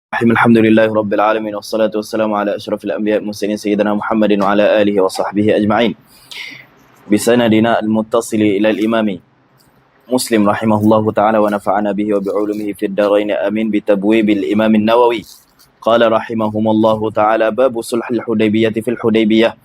الحمد لله رب العالمين والصلاة والسلام على أشرف الأنبياء والمرسلين سيدنا محمد وعلى آله وصحبه أجمعين بسندنا المتصل إلى الإمام مسلم رحمه الله تعالى ونفعنا به وبعلومه في الدارين آمين بتبويب الإمام النووي قال رحمهم الله تعالى باب صلح الحديبية في الحديبية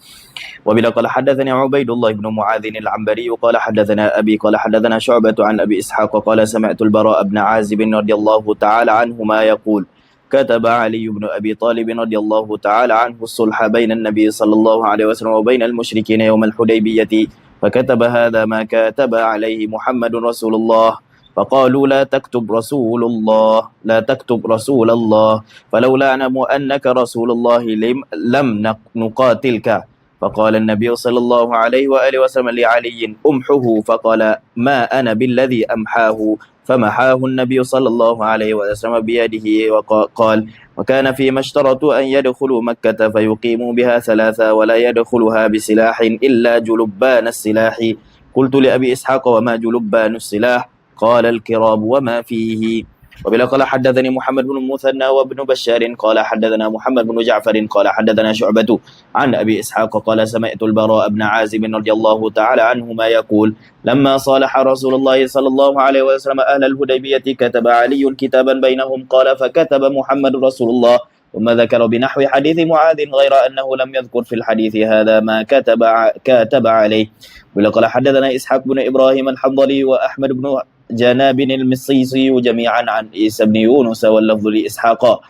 وبلا قال حدثني عبيد الله بن معاذ العنبري قال حدثنا أبي قال حدثنا شعبة عن أبي إسحاق قال سمعت البراء بن عازب رضي الله تعالى عنهما يقول كتب علي بن أبي طالب رضي الله تعالى عنه الصلح بين النبي صلى الله عليه وسلم وبين المشركين يوم الحديبية فكتب هذا ما كتب عليه محمد رسول الله فقالوا لا تكتب رسول الله لا تكتب رسول الله فلولا نعلم أنك رسول الله لم نقاتلك فقال النبي صلى الله عليه وآله وسلم لعلي أمحه فقال ما أنا بالذي أمحاه فمحاه النبي صلى الله عليه وسلم بيده وقال وكان فيما اشترطوا أن يدخلوا مكة فيقيموا بها ثلاثة ولا يدخلها بسلاح إلا جلبان السلاح قلت لأبي إسحاق وما جلبان السلاح قال الكراب وما فيه وبلا قال حدثني محمد بن المثنى وابن بشار قال حدثنا محمد بن جعفر قال حدثنا شعبة عن أبي إسحاق قال سمعت البراء بن عازب رضي الله تعالى عنهما يقول لما صالح رسول الله صلى الله عليه وسلم أهل الهديبية كتب علي كتابا بينهم قال فكتب محمد رسول الله ثم ذكر بنحو حديث معاذ غير أنه لم يذكر في الحديث هذا ما كتب عليه ولقد حدثنا إسحاق بن إبراهيم الحنظلي وأحمد بن جناب المصيصي جميعا عن عيسى بن يونس واللفظ لإسحاق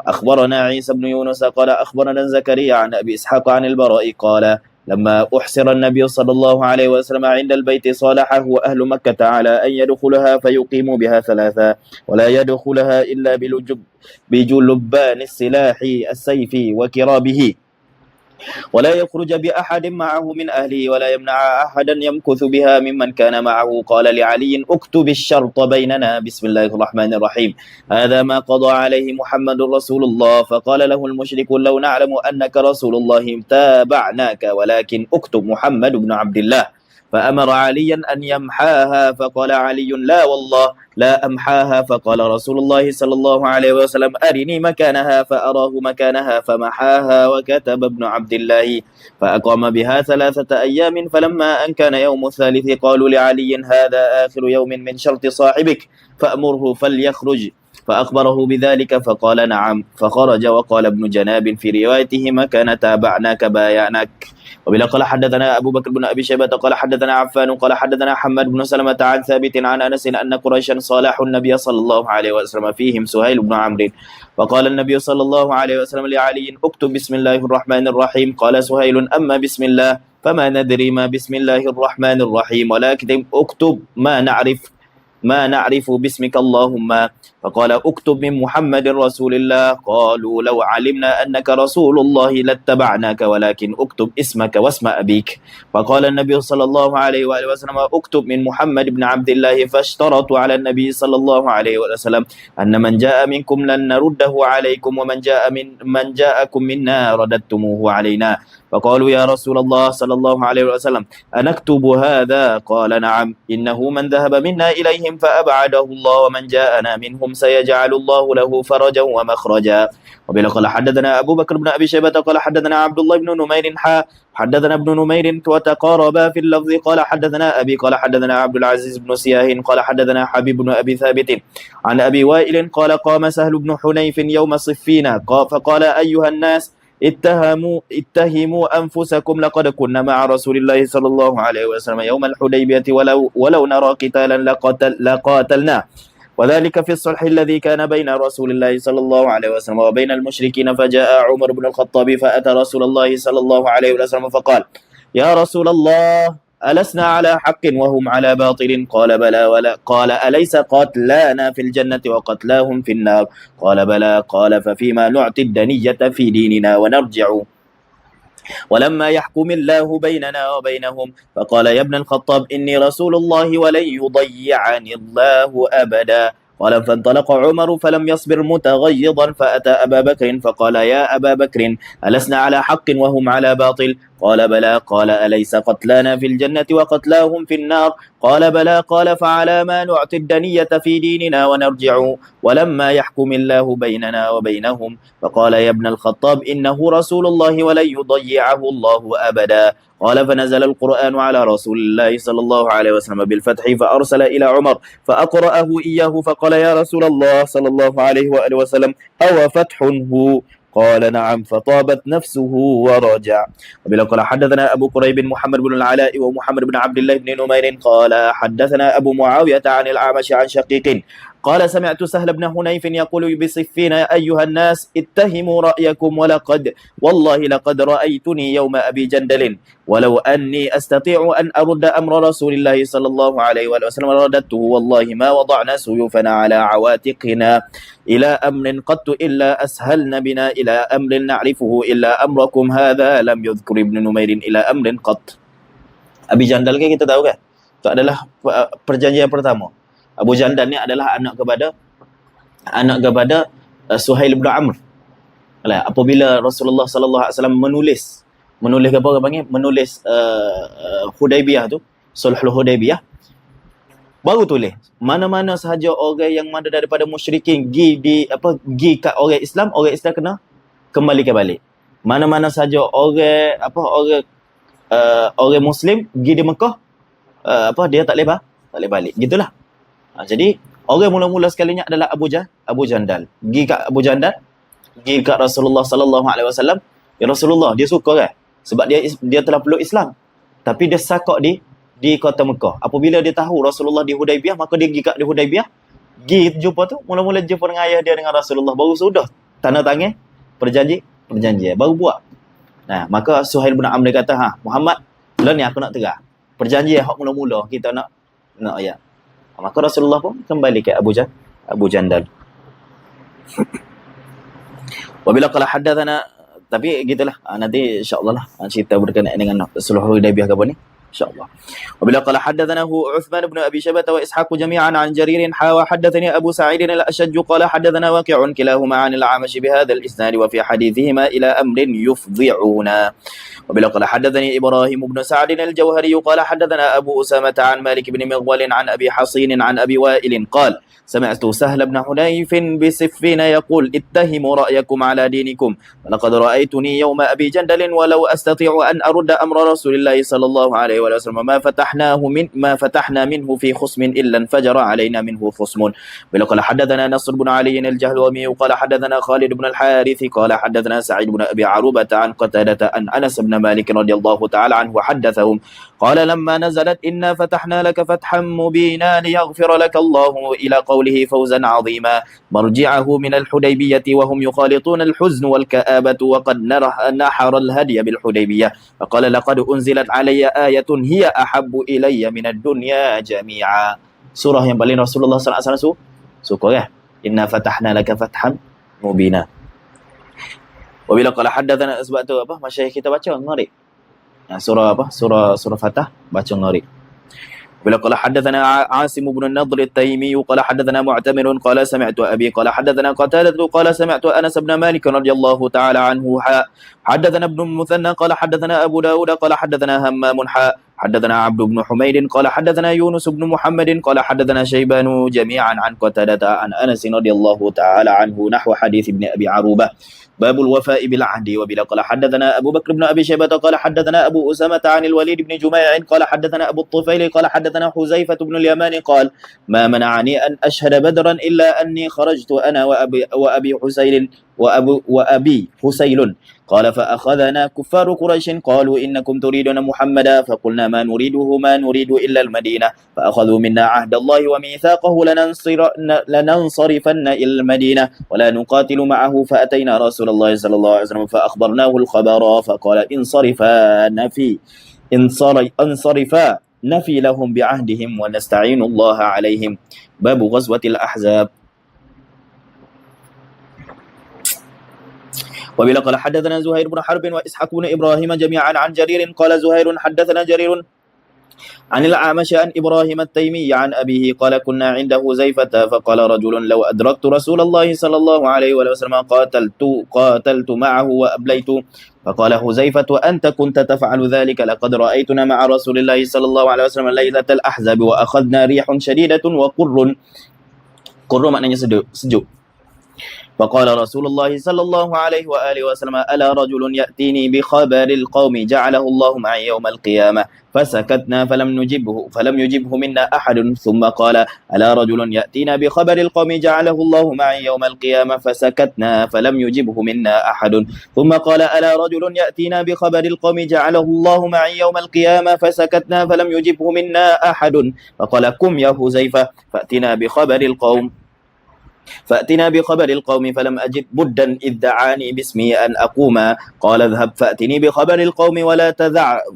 أخبرنا عيسى بن يونس قال أخبرنا زكريا عن أبي إسحاق عن البراء قال لما أحسر النبي صلى الله عليه وسلم عند البيت صالحه أهل مكة على أن يدخلها فيقيموا بها ثلاثة ولا يدخلها إلا بجلبان السلاح السيف وكرابه ولا يخرج بأحد معه من أهله ولا يمنع أحدا يمكث بها ممن كان معه قال لعلي اكتب الشرط بيننا بسم الله الرحمن الرحيم هذا ما قضى عليه محمد رسول الله فقال له المشرك لو نعلم أنك رسول الله تابعناك ولكن اكتب محمد بن عبد الله فأمر عليا أن يمحاها فقال علي لا والله لا أمحاها فقال رسول الله صلى الله عليه وسلم أرني مكانها فأراه مكانها فمحاها وكتب ابن عبد الله فأقام بها 3 أيام فلما أن كان يوم الثالث قالوا لعلي هذا آخر يوم من شرط صاحبك فأمره فليخرج فأخبره بذلك فقال نعم فخرج وقال ابن جناب في روايته ما كان تابعناك بايعناك وبلا قال حدثنا أبو بكر بن أبي شيبة قال حدثنا عفان قال حدثنا حماد بن سلمة عن ثابت عن أنس أن قريشا صالحوا النبي صلى الله عليه وسلم فيهم سهيل بن عمرو فقال النبي صلى الله عليه وسلم لعلي اكتب بسم الله الرحمن الرحيم قال سهيل أما بسم الله فما ندري ما بسم الله الرحمن الرحيم ولكن اكتب ما نعرف باسمك اللهم فقال اكتب من محمد رسول الله قالوا لو علمنا أنك رسول الله لاتبعناك ولكن اكتب اسمك واسم أبيك فقال النبي صلى الله عليه وآله وسلم اكتب من محمد بن عبد الله فاشترطوا على النبي صلى الله عليه وسلم أن من جاء منكم لن نرده عليكم ومن من جاءكم منا رددتموه علينا فقالوا يا رسول الله صلى الله عليه وسلم أنكتب هذا قال نعم إنه من ذهب منا إليهم فأبعده الله ومن جاءنا منهم سيجعل الله له فرجا ومخرجا وبلا قال حدثنا أبو بكر بن أبي شيبة قال حدثنا عبد الله بن نمير حدثنا ابن نمير وتقاربا في اللفظ قال حدثنا أبي قال حدثنا عبد العزيز بن سياه قال حدثنا حبيب بن أبي ثابت عن أبي وائل قال قام سهل بن حنيف يوم صفين فقال أيها الناس اتهموا أنفسكم لقد كنا مع رسول الله صلى الله عليه وسلم يوم الحديبية ولو نرى قتالا لقاتلنا وذلك في الصلح الذي كان بين رسول الله صلى الله عليه وسلم وبين المشركين فجاء عمر بن الخطاب فأتى رسول الله صلى الله عليه وسلم فقال يا رسول الله ألسنا على حق وهم على باطل قال بلى ولا قال أليس قاتلانا في الجنة وقتلاهم في النار قال بلى قال ففيما نعطي الدنية في ديننا ونرجع ولما يحكم الله بيننا وبينهم فقال يا ابن الخطاب إني رسول الله ولن يضيعني الله أبدا قال فانطلق عمر فلم يصبر متغيظا فأتى أبا بكر فقال يا أبا بكر ألسنا على حق وهم على باطل قال بلى قال أليس قتلانا في الجنة وقتلاهم في النار قال بلى قال فعلى ما نعطي الدنية في ديننا ونرجع ولما يحكم الله بيننا وبينهم فقال يا ابن الخطاب إنه رسول الله ولن يضيعه الله أبدا قال فنزل القرآن على رسول الله صلى الله عليه وسلم بالفتح فأرسل إلى عمر فأقرأه إياه فقال يا رسول الله صلى الله عليه وآله وسلم أو فتح هو قال نعم فطابت نفسه ورجع. وبلا قال حدثنا أبو قريب محمد بن العلاء ومحمد بن عبد الله بن نمير قال حدثنا أبو معاوية عن الأعمش عن شقيق قال سمعت سهل بن حنيف يقول بصفين أيها الناس اتهموا رأيكم والله لقد رأيتني يوم أبي جندل ولو أني أستطيع أن أرد أمر رسول الله صلى الله عليه وسلم رددته والله ما وضعنا سيوفنا على عواتقنا إلى أمر قط إلا أسهلن بنا إلى أمر نعرفه إلا أمركم هذا لم يذكر ابن نمير إلى أمر قط. Abi Jandal kan kita tahu kan? Itu adalah perjanjian pertama. Abu Jandal ni adalah anak kepada Suhail bin Amr. Apabila Rasulullah sallallahu alaihi wasallam menulis apa orang panggil? Menulis Hudaibiyah tu, Sulhul Hudaibiyah. Baru tulis mana-mana sahaja orang yang mana daripada musyrikin gi kat orang Islam kena kembalikan balik. Mana-mana sahaja orang Muslim gi di Mekah dia tak boleh balik. Gitulah. Jadi orang mula-mula sekalinya adalah Abu Jandal. Gi kat Rasulullah sallallahu alaihi wasallam. Ya Rasulullah, dia suka kan? Sebab dia telah peluk Islam. Tapi dia sakak di kota Mekah. Apabila dia tahu Rasulullah di Hudaibiyah, maka dia pergi kat di Hudaibiyah. Pergi jumpa tu, mula-mula jumpa dengan ayah dia dengan Rasulullah. Baru sudah tanda tangan perjanjian. Baru buat. Nah, maka Suhail bin Amr kata, Muhammad, lah ni aku nak terang. Perjanjian hak mula-mula kita nak ayat. Maka Rasulullah pun kembali ke Abu Jandal. Wabila qala haddathana, tapi gitulah. Nanti insya-Allah lah cerita berkenaan dengan Sulh Hudaibiyah ke apa ni. InsyaAllah. Wabila qala haddathanahu Uthman ibn Abi Shaybah wa Ishaq jami'an an Jarir wa haddathani Abu Sa'id al-Ashaj qala haddathana Waqi'un kilahuma 'an al-A'mash bihadha al-isnad wa fi hadithihima ila amrin yufdhi'una. Wabila qala haddathani Ibrahim ibn Sa'd al-Jawhari qala haddathana Abu Usamah 'an Malik ibn Mughwal 'an Abi Hasin 'an Abi Wa'il qala سمعت سهل بن حنيف بصفين يقول اتهموا رأيكم على دينكم ولقد رأيتني يوم أبي جندل ولو أستطيع أن أرد أمر رسول الله صلى الله عليه وسلم ما فتحنا منه في خصم إلا انفجر علينا منه خصم ولقد حدثنا نصر بن علي الجهضمي قال حدثنا خالد بن الحارث قال حدثنا سعيد بن أبي عروبة عن قتادة أن أنس بن مالك رضي الله تعالى عنه حدثهم قال لما نزلت إنا فتحنا لك فتحا مبينا ليغفر لك الله إلى قوله فوزا عظيما مرجعه من الحديبية وهم يخالطون الحزن والكآبة وقد نحر الهدي بالحديبية فقال لقد أنزلت علي آية هي أحب إلي من الدنيا جميعا. Surah yang paling Rasulullah SAW suka ya. Inna fatahna laka fathan mubina. Wabila qala haddathana, sebab tu masyayikh kita baca ngari. Surah Fatah baca ngari. ولا قال حدثنا عاصم بن النضر التيمي قال حدثنا معتمر قال سمعت أبي قال حدثنا قتادة قال سمعت أنس بن مالك رضي الله تعالى عنه حدثنا ابن المثنى قال حدثنا أبو داود قال حدثنا همام حدثنا عبد بن حميد قال حدثنا يونس بن محمد قال حدثنا شيبان جميعا عن قتادة عن أنس رضي الله تعالى عنه نحو حديث ابن أبي عروبة باب الوفاء بالعهد. وبلا قال حدثنا أبو بكر بن أبي شيبة قال حدثنا أبو أسامة عن الوليد بن جميع قال حدثنا أبو الطفيل قال حدثنا حذيفة بن اليمان قال ما منعني أن أشهد بدرا إلا أني خرجت أنا وأبي حسيل قال فأخذنا كفار قريش قالوا إنكم تريدون محمدا فقلنا ما نريد إلا المدينة فأخذوا منا عهد الله وميثاقه لننصرفن إلى المدينة ولا نقاتل معه فأتينا رسول الله صلى الله عليه وسلم فأخبرناه الخبر فقال انصرفا نفي لهم بعهدهم ونستعين الله عليهم. باب غزوة الأحزاب. وبلا قال حدثنا زهير بن حرب وإسحاق بن إبراهيم جميعا عن جرير قال زهير حدثنا جرير عن الأعمش عن إبراهيم التيمي عن أبيه قال كنا عند حذيفة فقال رجل لو أدركت رسول الله صلى الله عليه وسلم قاتلت معه وأبليت. فقال حذيفة أنت كنت تفعل ذلك لقد رأيتنا مع رسول الله صلى الله عليه وسلم ليلة الأحزاب وأخذنا ريح شديدة وقر maknanya sejuk. فقال رسول الله صلى الله عليه وآله وسلم ألا رجل يأتيني بخبر القوم جعله الله معي يوم القيامة فسكتنا فلم يجبه منا أحد ثم قال ألا رجل يأتينا بخبر القوم جعله الله معي يوم القيامة فسكتنا فلم يجبه منا أحد ثم قال ألا رجل يأتينا بخبر القوم جعله الله معي يوم القيامة فسكتنا فلم يجبه منا أحد فقال قم يا حذيفة فأتنا بخبر القوم فلم أجد بدا إذ دعاني باسمي أن أقوم قال اذهب فأتني بخبر القوم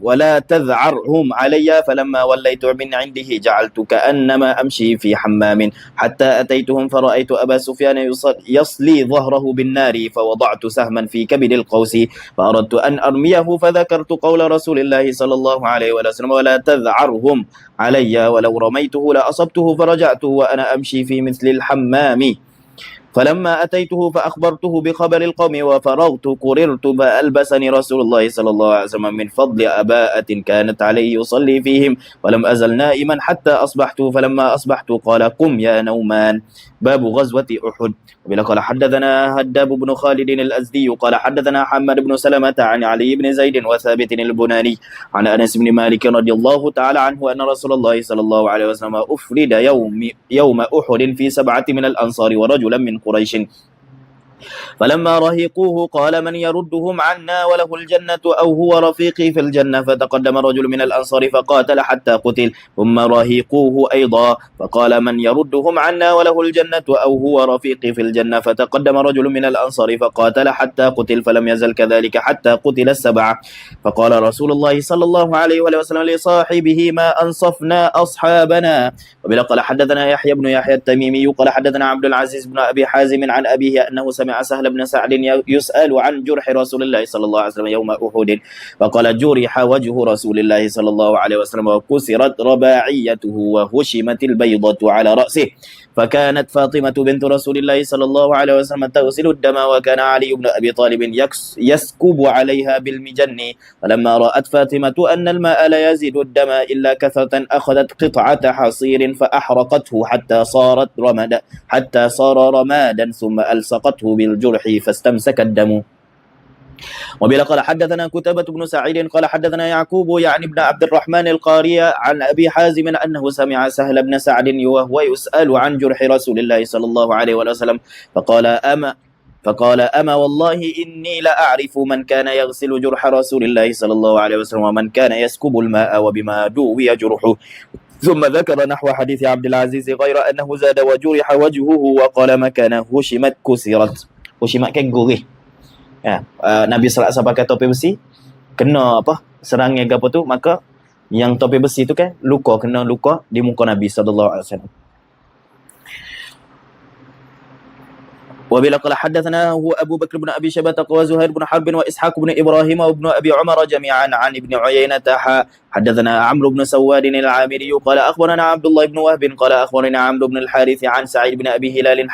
ولا تذعرهم علي فلما وليت من عنده جعلت كأنما أمشي في حمام حتى أتيتهم فرأيت أبا سفيان يصلي ظهره بالنار فوضعت سهما في كبد القوس فأردت أن أرميه فذكرت قول رسول الله صلى الله عليه وسلم ولا تذعرهم علي ولو رميته لأصبته فرجعت وأنا أمشي في مثل الحمام فلما أتيته فأخبرته بخبر القوم وفرغت قررت فألبسني رسول الله صلى الله عليه وسلم من فضل أباءة كانت عليه يصلي فيهم ولم أزل نائما حتى أصبحت فلما أصبحت قال قم يا نومان. باب غزوة أحد. وبلا قال حدثنا هداب بن خالد الأزدي قال حدثنا حماد بن سلمة عن علي بن زيد وثابت البناني عن أنس بن مالك رضي الله تعالى عنه أن رسول الله صلى الله عليه وسلم أفرد يوم أحد في 7 من الأنصار ورجلا من قريش فلما رهقوه قال من يردهم عنا وله الجنة أو هو رفيقي في الجنة فتقدم رجل من الأنصار فقاتل حتى قتل ثم رهقوه أيضا فقال من يردهم عنا وله الجنة أو هو رفيقي في الجنة فتقدم رجل من الأنصار فقاتل حتى قتل فلم يزل كذلك حتى قتل 7 فقال رسول الله صلى الله عليه وسلم لصاحبه ما أنصفنا أصحابنا. وبلا قال حدثنا يحيى بن يحيى التميمي قال حدثنا عبد العزيز بن أبي حازم عن أبيه أنه سمع سهل بن سعد يسأل عن جرح رسول الله صلى الله عليه وسلم يوم أحد فقال جرح وجه رسول الله صلى الله عليه وسلم وكسرت رباعيته وهشمت البيضة على رأسه فكانت فاطمة بنت رسول الله صلى الله عليه وسلم تغسل الدم وكان علي بن أبي طالب يسكب عليها بالمجن فلما رأت فاطمة أن الماء لا يزيد الدم إلا كثرة أخذت قطعة حصير فأحرقته حتى صار رمادا ثم ألصقته بالجرح فاستمسك الدم. وبلا قال حدثنا كتبة بن سعيد قال حدثنا يعقوب يعني ابن عبد الرحمن القاري عن أبي حازم أنه سمع سهل بن سعد وهو يسأل عن جرح رسول الله صلى الله عليه وسلم فقال أما والله إني لأعرف من كان يغسل جرح رسول الله صلى الله عليه وسلم ومن كان يسكب الماء وبما دوي جرحه ثم ذكر نحو حديث عبد العزيز غير أنه زاد وجرح وجهه وقال مكانه هشمت كسرت. هشمت kan gurih. Nabi sallallahu alaihi wasallam pakai topi besi, kena serangnya ke apa tu, maka yang topi besi tu kan kena luka di muka Nabi sallallahu alaihi wasallam. وبلا قال حدثنا هو أبو بكر بن أبي شيبة وزهير بن حرب وإسحاق بن إبراهيم وابن أبي عمر جميعا عن ابن عيينة حدثنا عمرو بن سواد العامري قال أخبرنا عبد الله بن وهب قال أخبرنا عمرو بن الحارث عن سعيد بن أبي هلال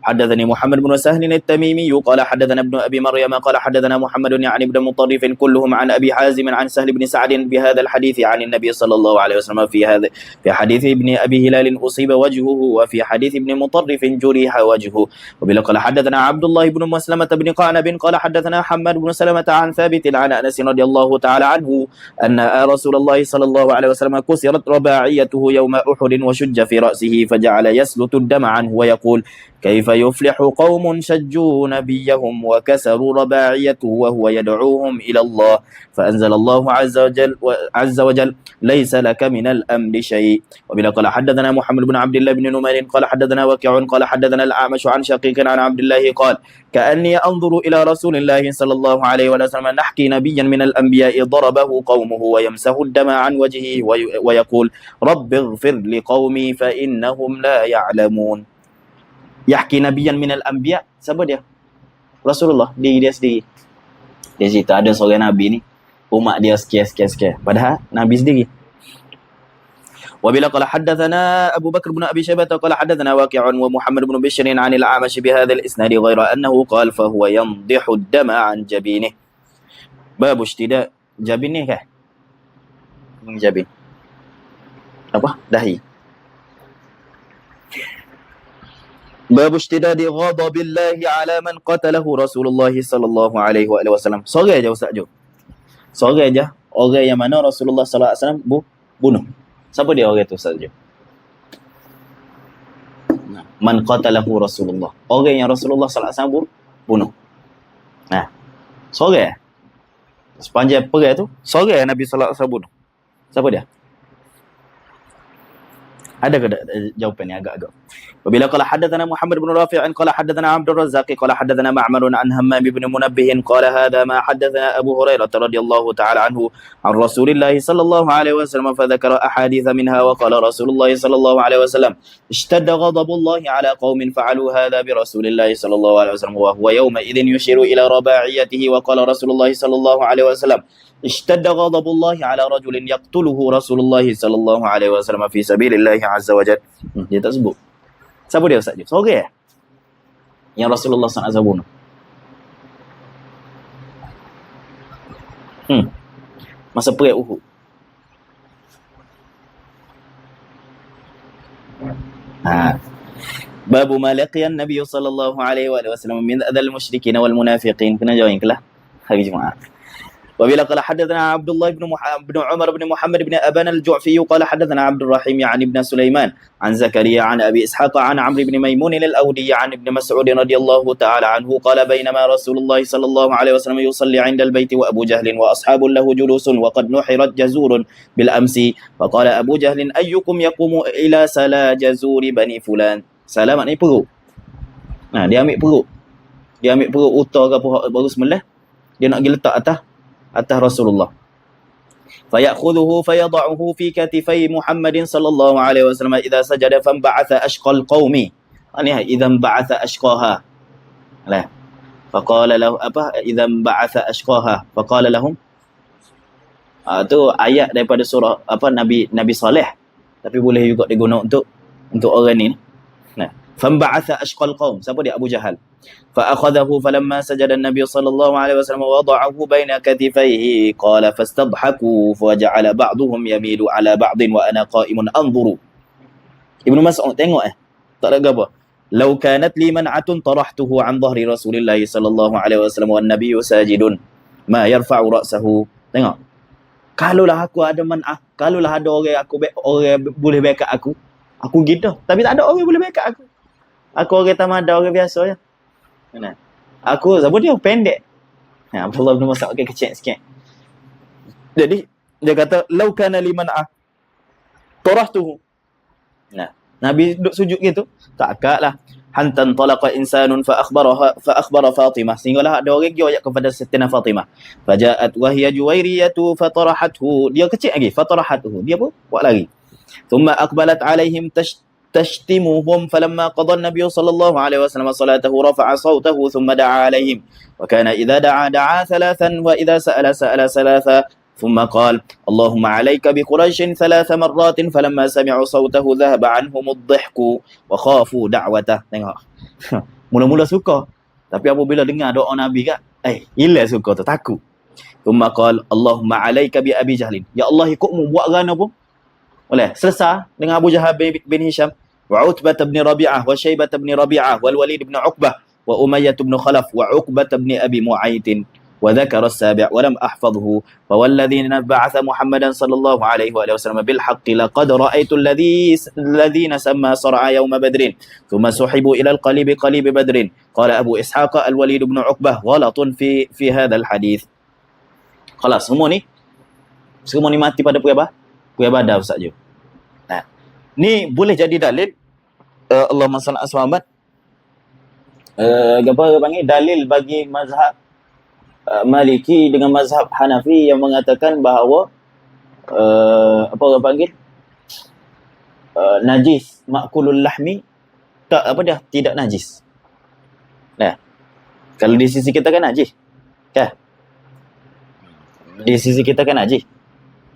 حدثني محمد بن سهل التميمي قال حدثنا ابن أبي مريم قال حدثنا محمد يعني بن مطرف كلهم عن أبي حازم عن سهل بن سعد بهذا الحديث عن النبي صلى الله عليه وسلم في حديث ابن أبي هلال أصيب وجهه وفي حديث ابن مطرف جرح وجهه. وبلا قال حدثنا عبد الله بن مسلمة بن قعنب قال حدثنا حماد بن سلمة عن ثابت عن أنس رضي الله تعالى عنه أن رسول الله صلى الله عليه وسلم كسرت رباعيته يوم أحد وشج في رأسه فجعل يسلت الدم عنه ويقول كيف يفلح قوم شجوا نبيهم وكسروا رباعيته وهو يدعوهم إلى الله فأنزل الله عز وجل ليس لك من الأمر شيء. وبلا قال حدثنا محمد بن عبد الله بن نمير قال حدثنا وكيع قال حدثنا الأعمش عن شقيق عن عبد الله قال كأني أنظر إلى رسول الله صلى الله عليه وسلم نحكي نبيا من الأنبياء ضربه قومه ويمسح الدم عن وجهه ويقول رب اغفر لقومي فإنهم لا يعلمون. Yahki nabiyan minal anbiya. Siapa dia? Rasulullah, diri dia sendiri. Dia cerita ada seorang nabi ni, umat dia sekian. Padahal nabi sendiri. وبلا قال حدثنا أبو بكر بن أبي شيبة قال حدثنا واقع ومحمد بن بشر عن الأعمش بهذا الإسناد غير أنه قال فهو ينضح الدم عن جبينه. باب اشتداء جبينه كah? Jabin. Apa? Dahi. باب اشتداد غضب الله على من قتله رسول الله صلى الله عليه وسلم. Sore aja Ustaz Jo. Sore aja orang yang mana Rasulullah sallallahu alaihi wasallam bunuh. Siapa dia orang tu Ustaz Jo? Man qatalahu Rasulullah. Orang yang Rasulullah sallallahu alaihi wasallam bunuh. Nah. Sore. Sepanjang perang tu, sore Nabi sallallahu alaihi wasallam bunuh. Siapa dia? Ada ke jawapan yang agak-agak? Wabila qala hadatsana Muhammad bin Rafi' qala hadatsana Abdul Razzaq qala hadatsana Ma'mar an Hammam bin Munabbih qala hadha ma hadatsana Abu Hurairah radhiyallahu ta'ala anhu an Rasulillah sallallahu alaihi wasallam fa dzakara ahadits minha wa qala Rasulullah sallallahu alaihi wasallam ishtadda ghadabullah ala qaumin fa'alu hadha bi Rasulillah sallallahu alaihi wasallam wa huwa yawma idzin yushiru ila raba'iyatihi wa qala Rasulullah sallallahu alaihi wasallam اشتد غضب الله على رجل يقتله رسول الله صلى الله عليه وسلم في سبيل الله عز وجل. Dia tak sebut. Siapa dia Ustaz? Sore yang Rasulullah SAW bunuh. Masa perang Uhud. Babu ma laqiya an-nabiy sallallahu alaihi wasallam min adal musyrikin wal munafiqin. Kena jawab kelah hari Jumaat. وبلا قال حدثنا عبد الله بن عمر بن محمد بن أبان الجعفي قال حدثنا عبد الرحيم يعني ابن سليمان عن زكريا عن أبي إسحاق عن عمرو بن ميمون الأودي عن ابن مسعود رضي الله تعالى عنه قال بينما رسول الله صلى الله عليه وسلم يصلي عند البيت وأبو جهل وأصحاب له جلوس وقد نحرت جزور بالأمس فقال أبو جهل أيكم يقوم إلى سلا جزور بني فلان. Salah maknanya perut. Dia ambil perut. Dia ambil perut utar ke apa baru sembelih. Dia nak pergi letak atas Rasulullah. Fayakhudhuhu fayada'uhu fi katifai Muhammadin sallallahu alaihi wasallam idza sajada fanba'atha ashqal qaumi. Ini idza ba'atha ashqaha. Lah. Faqala lahu apa idza ba'atha ashqaha faqala lahum. Tu ayat daripada surah apa Nabi Saleh. Tapi boleh juga digunakan untuk orang ni. Nah, fanba'atha ashqal qaum. Siapa dia? Abu Jahal. فأخذه فلما سجد النبي صلى الله عليه وسلم وضعه بين كتفيه قال فاستضحكوا فجعل بعضهم يميل على بعض وأنا قائم أنظر. Ibnu Mas'ud tengok tak ada apa. لو كانت لي منعة طرحته عن ظهر رسول الله صلى الله عليه وسلم والنبي ساجد ما يرفع رأسه. Tengok. Kalaulah aku ada man'ah, kalaulah ada orang boleh backup aku gitu. Tapi tak ada orang boleh backup aku. Aku orang tamada, orang biasa je. Aku siapa dia pendek. Abdullah bin Mas'ud kecil sikit. Jadi dia kata lau kana liman tarahtuhu. Nabi duduk sujud gitu. Takatlah hantan talaqa insanun fa akhbara Fatimah. Sehinggalah ada orang pergi kepada Siti Fatimah. Faja'at wa hiya Juwairiyatu fatarahathu. Dia kecil lagi fatarahathu. Dia apa? Buat lari. Thumma aqbalat alaihim تشتمهم فلما قضى النبي صلى الله عليه وسلم صلاته رفع صوته ثم دعا عليهم وكان إذا دعا ثلاثا وإذا سأل ثلاثا ثم قال اللهم عليك بقريش 3 مرات فلما سمعوا صوته ذهب عنهم الضحك وخافوا دعوته. Tengok. Mula-mula suka, tapi apabila dengar doa Nabi kan, hilang suka tu, takut. ثم قال اللهم عليك بأبي جهل. Ya Allah, ikutmu buat kerana pun boleh selesai dengan Abu Jahal bin Hisham wa Utbah bin Rabi'ah wa Syaibah bin Rabi'ah wal Walid bin Uqbah wa Umayyah bin Khalaf wa Uqbah bin Abi Mu'ayth wa dzakara as-sabi' wa lam ahfadhhu fa walladhi ba'atha Muhammadan sallallahu alaihi wa sallam bil haqqi laqad ra'aytu alladhina samma sar'a yawm badrin thumma suhibu ila al-qalib badrin qala Abu Ishaq al-Walid bin Uqbah ghalatun fi hadha al-hadith. Khalas, semua ni mati pada perang Badar Ustaz je. Ni boleh jadi dalil Allahumma salli ala Muhammad. Apa panggil dalil bagi mazhab Maliki dengan mazhab Hanafi yang mengatakan bahawa apa orang panggil najis makulul lahmi tidak najis. Kalau di sisi kita kan najis. Kan? Di sisi kita kan najis.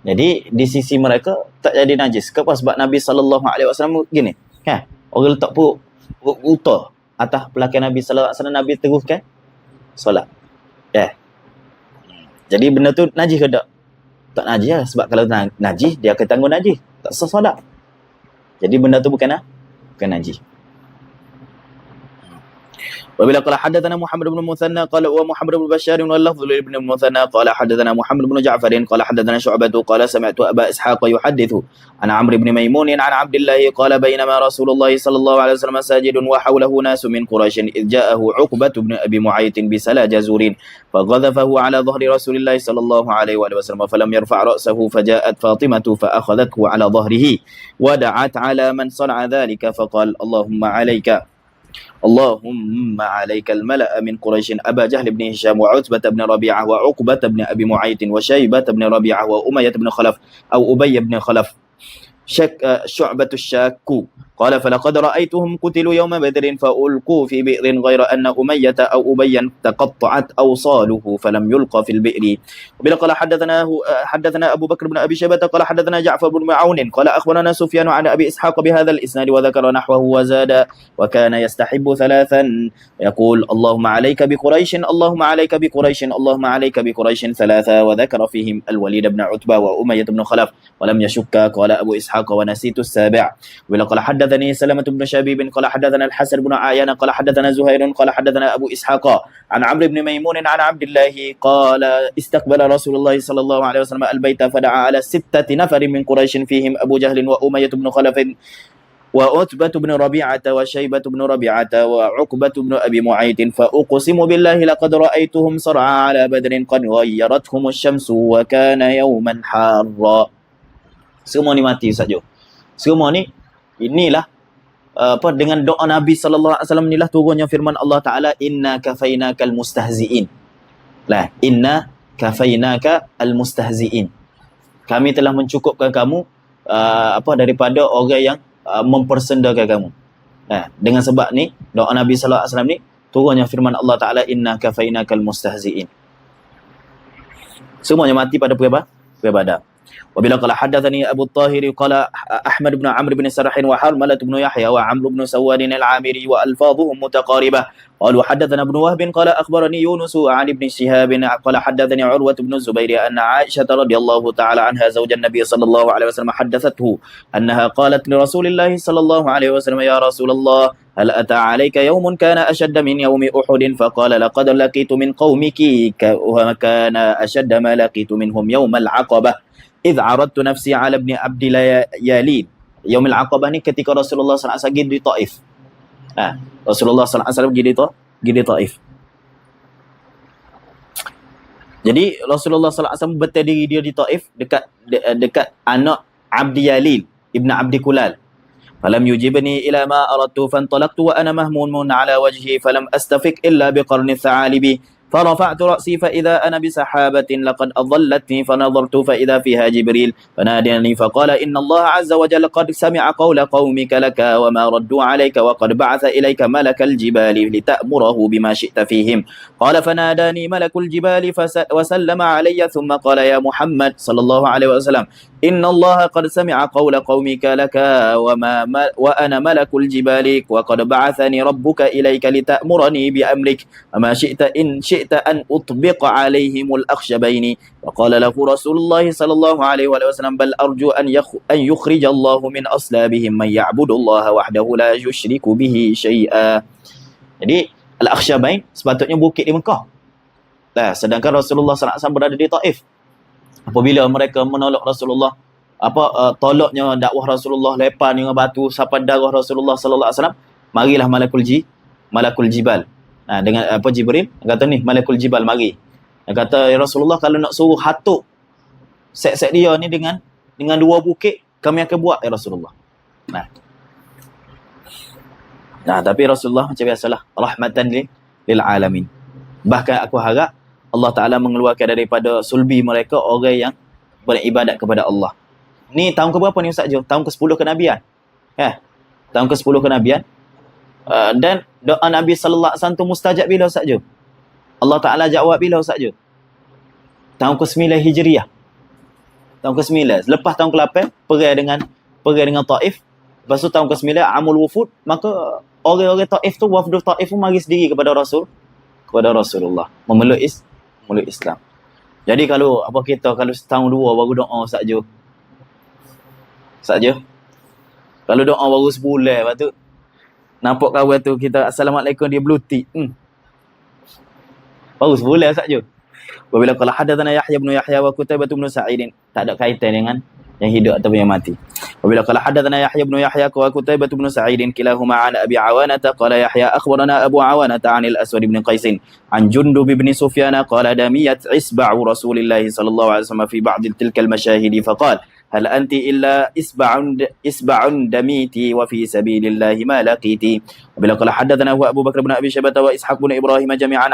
Jadi di sisi mereka tak jadi najis. Kenapa? Sebab Nabi SAW gini, kan? Orang letak perut utah atas pelakon Nabi SAW, Nabi teruskan solat. Jadi benda tu najis ke tak? Tak najis lah. Sebab kalau najis, dia akan tanggung najis. Tak sah solat. Jadi benda tu bukan najis. وبلا قال حدثنا محمد بن المثنى قال ومحمد بن بشار واللفظ لابن المثنى قال حدثنا محمد بن جعفر قال حدثنا شعبة قال سمعت أبا إسحاق يحدث عن عمرو بن ميمون عن عبد الله قال بينما رسول الله صلى الله عليه وسلم ساجد وحوله ناس من قريش إذ جاءه عقبة بن أبي معيط بسلا جزور فغذفه على ظهر رسول الله صلى الله عليه وسلم فلم يرفع رأسه فجاءت فاطمة فأخذته على ظهره ودعت على من صنع ذلك فقال اللهم عليك الملأ من قريش أبا جهل بن هشام وعتبة بن ربيعة وعقبة بن أبي معيط وشيبة بن ربيعة وأمية بن خلف أو أبي بن خلف شعبة الشاك قال فلقد رأيتهم قتلوا يوم بدر فألقوا في بئر غير أن أمية أو أبيا تقطعت أوصاله فلم يلقى في البئر. وبلا قال حدثنا أبو بكر بن أبي شيبة قال حدثنا جعفر بن عون قال أخبرنا سفيان عن أبي إسحاق بهذا الإسناد وذكر نحوه وزاد وكان يستحب ثلاثا يقول اللهم عليك بقريش اللهم عليك بقريش اللهم عليك بقريش ثلاثا وذكر فيهم الوليد بن عتبة وأمية بن خلف ولم يشك قال أبو إسحاق ونسيت السابع. وبلا قال حدثني سلمة بن شبيب قال حدثنا الحسن بن عيان قال حدثنا زهير قال حدثنا أبو إسحاق عن عمرو بن ميمون عن عبد الله قال استقبل رسول الله صلى الله عليه وسلم البيت فدعا على 6 نفر من قريش فيهم أبو جهل وأمية بن خلف وعتبة بن ربيعة وشيبة بن ربيعة وعقبة بن أبي معيط فأقسم بالله لقد رأيتهم صرعى على بدر قد غيرتهم الشمس وكان يوما حارا. Semua ni mati saja. Semua ni inilah dengan doa Nabi sallallahu alaihi wasallam inilah turunnya firman Allah Taala inna kafainakal mustahziin. Lah, inna kafainakal mustahziin. Kami telah mencukupkan kamu daripada orang yang mempersendakan kamu. Nah, dengan sebab ni doa Nabi sallallahu alaihi wasallam ni turunnya firman Allah Taala inna kafainakal mustahziin. Semuanya mati pada perang Badar. وبلا قال حدثني أبو الطاهر قال أحمد بن عمرو بن سرح وحرملة بن يحيى وعمرو بن سواد العامري وألفاظهم متقاربة قالوا حدثنا ابن وهب قال أخبرني يونس عن ابن شهاب قال حدثني عروة بن الزبير أن عائشة رضي الله تعالى عنها زوج النبي صلى الله عليه وسلم حدثته أنها قالت لرسول الله صلى الله عليه وسلم يا رسول الله هل أتى عليك يوم كان أشد من يوم أحد فقال لقد لقيت من قومك وكان أشد ما لقيت منهم يوم العقبة إذ عرضت نفسي على ابن عبد يالين. يوم العقبة ni ketika Rasulullah SAW pergi di Taif. Rasulullah SAW pergi di Taif. Jadi Rasulullah SAW berdiri dia di Taif dekat anak Abdi Yalil Ibn Abdi Kulal. فلم يجبني إلى ما أردت فانطلقت وأنا مهموم على وجهي فلم أستفق إلا بقرن الثعالب فرفعت رأسي فإذا أنا بسحابة لقد أظلتني فنظرت فإذا فيها جبريل فناداني فقال إن الله عز وجل قد سمع قول قومك لك وما ردوا عليك وقد بعث إليك ملك الجبال لتأمره بما شئت فيهم قال فناداني ملك الجبال وسلم علي ثم قال يا محمد صلى الله عليه وسلم إن الله قد سمع قول قومك لك وأنا ملك الجبال وقد بعثني ربك إليك لتأمرني بأمرك وما شئت إن شئت أن أطبق عليهم الأخشبين وقال له رسول الله صلى الله عليه وسلم بل أرجو أن يخرج الله من أصلابهم من يعبد الله وحده لا يشرك به شيئا. Jadi Al-Akhshabain sepatutnya bukit di Mekah. Sedangkan Rasulullah SAW berada di Taif. Apabila mereka menolak Rasulullah, tolaknya dakwah Rasulullah, lepas dengan batu sampai darah Rasulullah sallallahu alaihi wasallam, marilah Malakul Jibal. Dengan Jibril kata ni Malakul Jibal mari. Dia kata ya Rasulullah kalau nak suruh hatuk set dia ni dengan 2 bukit kami akan buat ya Rasulullah. Tapi Rasulullah macam biasalah rahmatan lil alamin. Bahkan aku harap Allah Ta'ala mengeluarkan daripada sulbi mereka orang yang beribadat kepada Allah. Ni tahun ke berapa ni Ustaz Jo? Tahun ke-10 kenabian. Tahun ke-10 kenabian. Dan doa Nabi sallallahu alaihi wasallam tu mustajab bila Ustaz Jo? Allah Ta'ala jawab bila Ustaz Jo? Tahun ke-9 Hijriah. tahun ke-9. Lepas tahun ke-8 perang dengan Taif. Lepas tu tahun ke-9 Amul Wufud, maka orang-orang Taif tu, wafdu Taif tu mari sendiri kepada Rasulullah memeluk Islam. Jadi kalau setahun dua baru doa saja. Kalau doa baru sebulan, lepas tu nampak kawan tu kita assalamualaikum, dia blue tick. Baru sebulan saja. Wabila qala hadatsana Yahya bin Yahya wa Qutaibah bin Sa'id, tak ada kaitan dengan yang hidup ataupun yang mati. Wabila qala hadatsana Yahya bin Yahya wa Qutaibah bin Sa'id kilahuma an Abi Awanah qala Yahya akhbarana Abu Awanah an al-Aswad bin Qais an Jundub bin Sufyan qala damiyat isba'u Rasulillah sallallahu alaihi wasallam fi ba'd tilka al-mashahid faqala هل أنت إلا إسبع دميتي وفي سبيل الله ما لقيتي. وبلا قال حدثنا هو أبو بكر بن أبي شيبة وإسحاق بن إبراهيم جميعا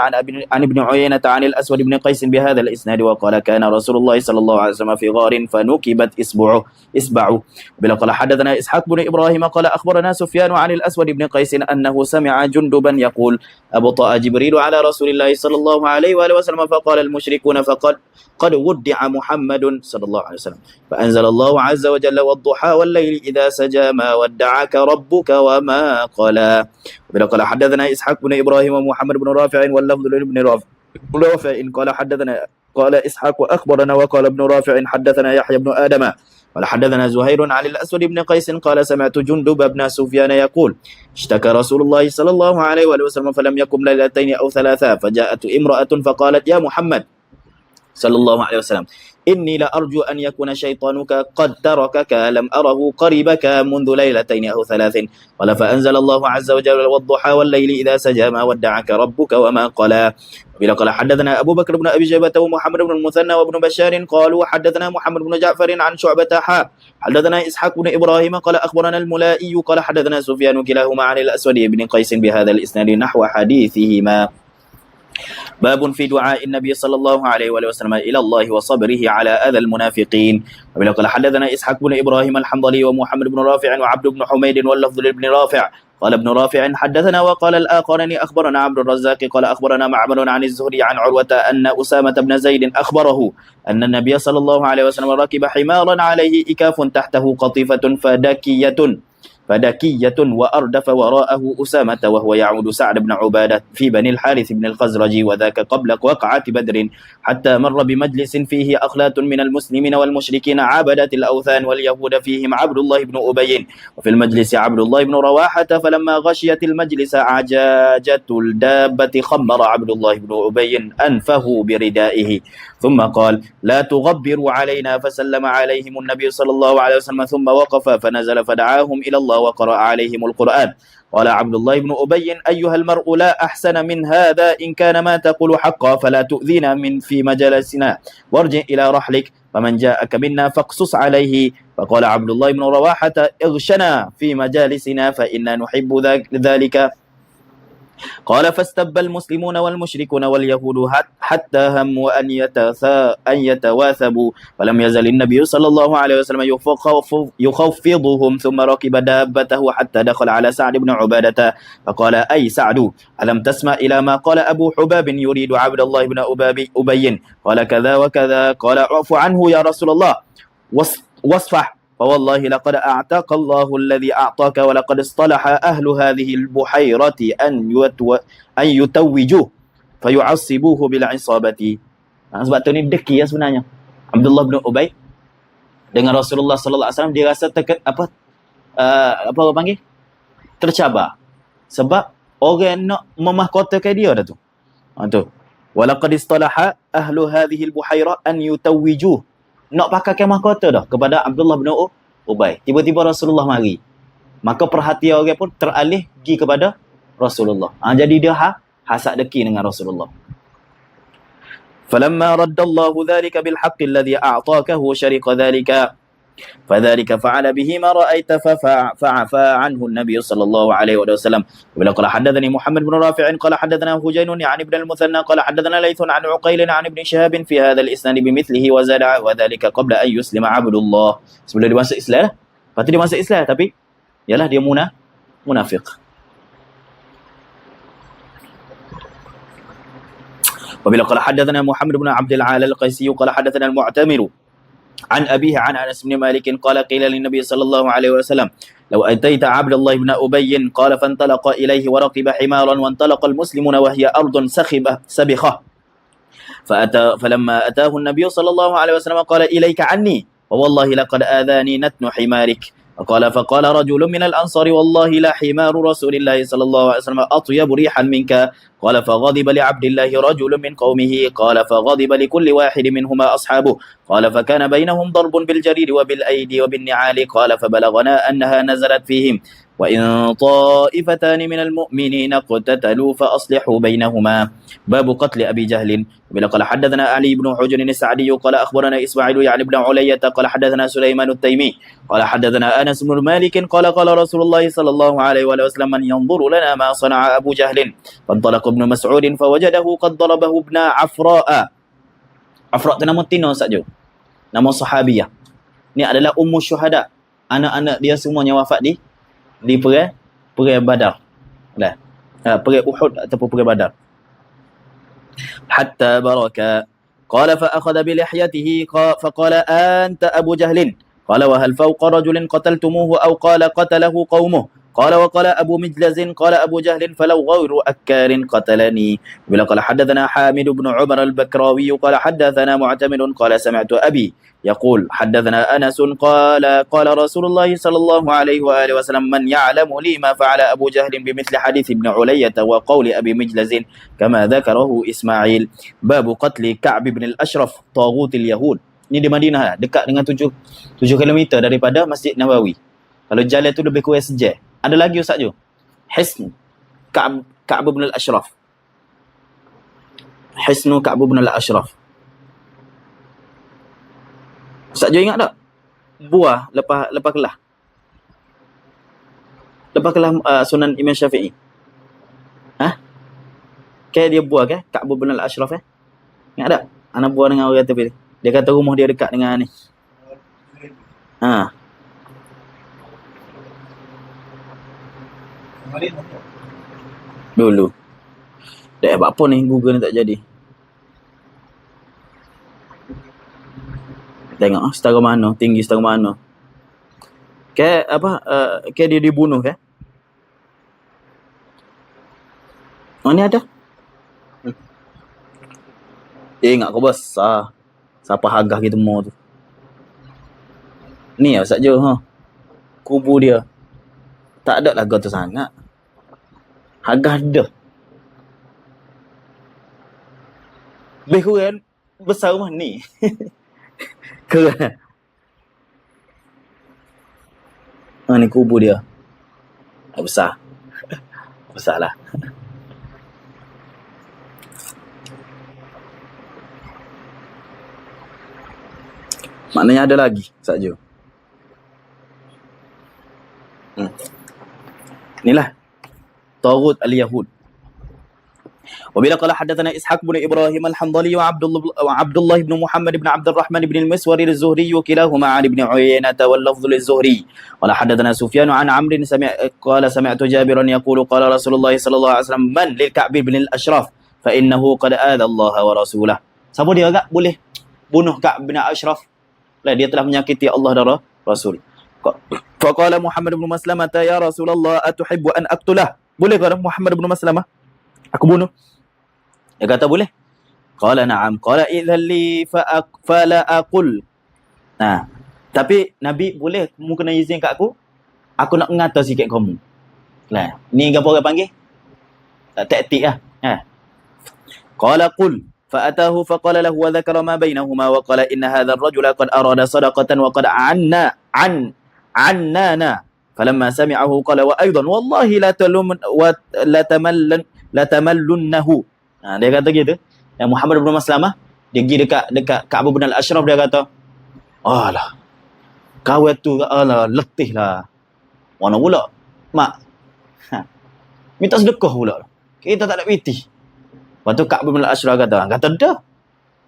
عن ابن عيينة عن الأسود بن قيس بهذا الإسناد وقال كان رسول الله صلى الله عليه وسلم في غار فنكبت إسبعه. وبلا قال حدثنا إسحاق بن إبراهيم قال أخبرنا سفيان عن الأسود بن قيس أنه سمع جندبا يقول أبطأ جبريل على رسول الله صلى الله عليه وآله وسلم فقال المشركون قد ودع محمد صلى الله عليه وسلم فأنزل الله عز وجل والضحى والليل إذا سجى ما ودعك ربك وما قلى. وبلا قال حدثنا إسحاق بن إبراهيم ومحمد بن رافع واللفظ لابن رافع قال إسحاق أخبرنا وقال ابن رافع حدثنا يحيى بن آدم قال حدثنا زهير عن الأسود بن قيس قال سمعت جندب بن سفيان يقول اشتكى رسول الله صلى الله عليه وسلم فلم يقم ليلتين أو ثلاثا فجاءت امرأة فقالت يا محمد صلى الله عليه وسلم إني لأرجو أن يكون شيطانك قد تركك لم أره قريبك منذ ليلتين أو ثلاث. قال فأنزل الله عز وجل والضحى والليل إذا سجى ما ودعك ربك وما قلى. وبلا قال حدثنا أبو بكر بن أبي شيبة ومحمد بن المثنى وابن بشار قالوا حدثنا محمد بن جعفر عن شعبة حدثنا إسحاق بن إبراهيم قال أخبرنا الملائي قال حدثنا سفيان كلاهما عن الأسود بن قيس بهذا الإسناد نحو حديثهما. باب في دعاء النبي صلى الله عليه وسلم إلى الله وصبره على أذى المنافقين. وبلا قال حدثنا إسحاق بن إبراهيم الحنظلي ومحمد بن رافع وعبد بن حميد واللفظ لابن رافع قال ابن رافع حدثنا وقال الآخران أخبرنا عبد الرزاق قال أخبرنا معمر عن الزهري عن عروة أن أسامة بن زيد أخبره أن النبي صلى الله عليه وسلم ركب حمارا عليه إكاف تحته قطيفة فدكية وأردف وراءه أسامة وهو يعود سعد بن عبادة في بني الحارث بن الخزرج وذاك قبل وقعة بدر حتى مر بمجلس فيه أخلاة من المسلمين والمشركين عبدة الأوثان واليهود فيهم عبد الله بن أبي وفي المجلس عبد الله بن رواحة فلما غشيت المجلس عجاجة الدابة خمر عبد الله بن أبي أنفه بردائه ثم قال لا تغبروا علينا فسلم عليهم النبي صلى الله عليه وسلم ثم وقف فنزل فدعاهم إلى الله وقرأ عليهم القرآن. قال عبد الله بن أبي أيها المرء لا أحسن من هذا إن كان ما تقول حقا فلا تؤذينا في مجالسنا وارجع إلى رحلك فمن جاءك منا فاقصص عليه. فقال عبد الله بن رواحة اغشنا في مجالسنا فإنا نحب ذلك. قال فاستب المسلمون والمشركون واليهود حتى هموا أن يتواثبوا فلم يزل النبي صلى الله عليه وسلم يخفضهم ثم ركب دابته حتى دخل على سعد بن عبادة فقال أي سعد ألم تسمع إلى ما قال أبو حباب يريد عبد الله بن أبي قال كذا وكذا قال اعف عنه يا رسول الله واصفح فوالله لقد أعطاك الله الذي أعطاك ولقد اصطلح أهل هذه البحيرة أن يتوجوه فيعصبوه بالعصابة. Sebab tu ni deki sebenarnya Abdullah bin Ubay dengan Rasulullah sallallahu alaihi wasallam, dia rasa apa orang panggil tercabar sebab orang nak memahkotakan dia dah tu. Tu walaqad istalaha ahlu hadhihi al-buhaira an yutawwijuh, nak pakai mahkota dah kepada Abdullah bin Ubay. Tiba-tiba Rasulullah mari, maka perhatian orang pun teralih pergi kepada Rasulullah. Jadi dia hasad deki dengan Rasulullah. فلما رد الله ذلك بالحق الذي أعطاكه شرق ذلك فذلك فعل به ما رأيت فعفى عنه النبي صلى الله عليه وسلم. قال حدثني محمد بن رافع قال حدثنا هجين عن ابن المثنى قال حدثنا ليث عن عقيل عن ابن شهاب في هذا الإسناد بمثله وزاد وذلك قبل أن يسلم عبد الله. Sebelum dia masuk Islam lah. Lepas tu dia masuk Islam tapi yalah dia munafik. وبلا قال حدثنا محمد بن عبد العال القيسي قال حدثنا المعتمر عن أبيه عن أنس بن مالك قال قيل للنبي صلى الله عليه وسلم لو أتيت عبد الله بن أبي قال فانطلق إليه وركب حمارا وانطلق المسلمون وهي أرض سبخة فلما أتاه النبي صلى الله عليه وسلم قال إليك عني ووالله لقد آذاني نتن حمارك فقال رجل من الأنصار والله لا حمار رسول الله صلى الله عليه وسلم أطيب ريحا منك قال فغضب لعبد الله رجل من قومه قال فغضب لكل واحد منهما أصحابه قال فكان بينهم ضرب بالجرير وبالأيدي وبالنعال قال فبلغنا أنها نزلت فيهم وإن طائفتان من المؤمنين اقتتلوا فأصلحوا بينهما باب قتل أبي جهل قال حدثنا علي بن حجر السعدي قال أخبرنا إسماعيل يعني بن علية قال حدثنا سليمان التيمي قال حدثنا أنس بن مالك قال قال رسول الله صلى الله عليه وسلم من ينظر لنا ما صنع أبو جهل فانطلق ابن مسعود فوجده قد ضربه ابن عفراء. Afra' tu nama Tino saja. Nama sahabiah. Ni adalah ummu syuhada. Anak-anak dia semuanya wafat di perang Badar. Lah. Perang Uhud ataupun perang Badar. Hatta baraka. Qala fa akhadha bi lihyatihi faqala anta Abu Jahlin. Qala wa hal fawqa rajulin qataltumuhu aw qala qatalahu qaumuhu. قال وقال أبو مجلز قال أبو جهل فلو غير أكار قتلني. قال حدثنا حامد بن عمر البكراوي قال حدثنا معتمد قال سمعت أبي يقول حدثنا أنس قال رسول الله صلى الله عليه وآله وسلم من يعلم لي ما فعل أبو جهل بمثل حديث ابن علية وقول أبي مجلز كما ذكره إسماعيل. باب قتل كعب بن الأشرف طاغوت اليهود. Ini di Madinah, dekat dengan 7 kilometer daripada Masjid Nabawi. Kalau jalan tu lebih kurang sejam. Ada lagi Ustaz Jo? Hisn Ka'b bin al-Ashraf. Hisnu Ka'b bin al-Ashraf. Ustaz Jo ingat tak? Buah lepas kelah. Lepas kelah Sunan Imam Syafi'i. Kayak dia buah ke? Ka'b bin al-Ashraf Ingat tak? Anak buah dengan orang tepi. Dia kata rumah dia dekat dengan ni. Dulu. Dah buat apa ni Google ni tak jadi. Tengok setara mana, tinggi setara mana. Ke dia dibunuh ke? Oh ni ada. Ingat kau besar. Siapa harga kita mau tu. Ni Ustaz Jo kubur dia. Tak ada lah tu sangat. Harga ada. Lebih kurang besar rumah ni. Keren. Ni kubur dia. Besar. Besar lah. Maknanya ada lagi saja. Inilah طاغوت اليهود. وبلا قال حدثنا إسحاق بن إبراهيم الحنظلي وعبد الله بن محمد بن عبد الرحمن بن المسور الزهري كلاهما عن ابن عيينة واللفظ للزهري. قال حدثنا سفيان عن عمرو قال سمعت جابرا يقول قال رسول الله صلى الله عليه وسلم من للكعب بن الأشرف فإنه قد آذى الله ورسوله. Siapa dia agak boleh bunuh Ka'b bin Ashraf? Dia telah menyakiti Allah dan Rasul. Faqala Muhammad bin Maslamah ya Rasulullah atuhibbu an aqtulah? Boleh ke Muhammad bin Maslamah aku bunuh? Dia kata boleh. Qala na'am. Qala idhan li fala aqul. Tapi Nabi boleh kamu kena izin kat aku. Aku nak ngata sikit kamu. Ni apa orang panggil? Taktik lah. Qala qul فأتاه فقال له وذكر ما بينهما وقال إن هذا الرجل قد أراد صدقة وقد عنانا فلما سمعه قال وأيضا والله لا تملنه. Dia kata gitu. Yang Muhammad bin Maslamah dia pergi dekat Ka'b bin al-Ashraf, dia kata, "Alah. Kau tu letih lah. Mana pula? Mak. Minta sedekah pula. Kita tak ada piti." Lepas tu Ka'b bin al-Ashraf kata dah.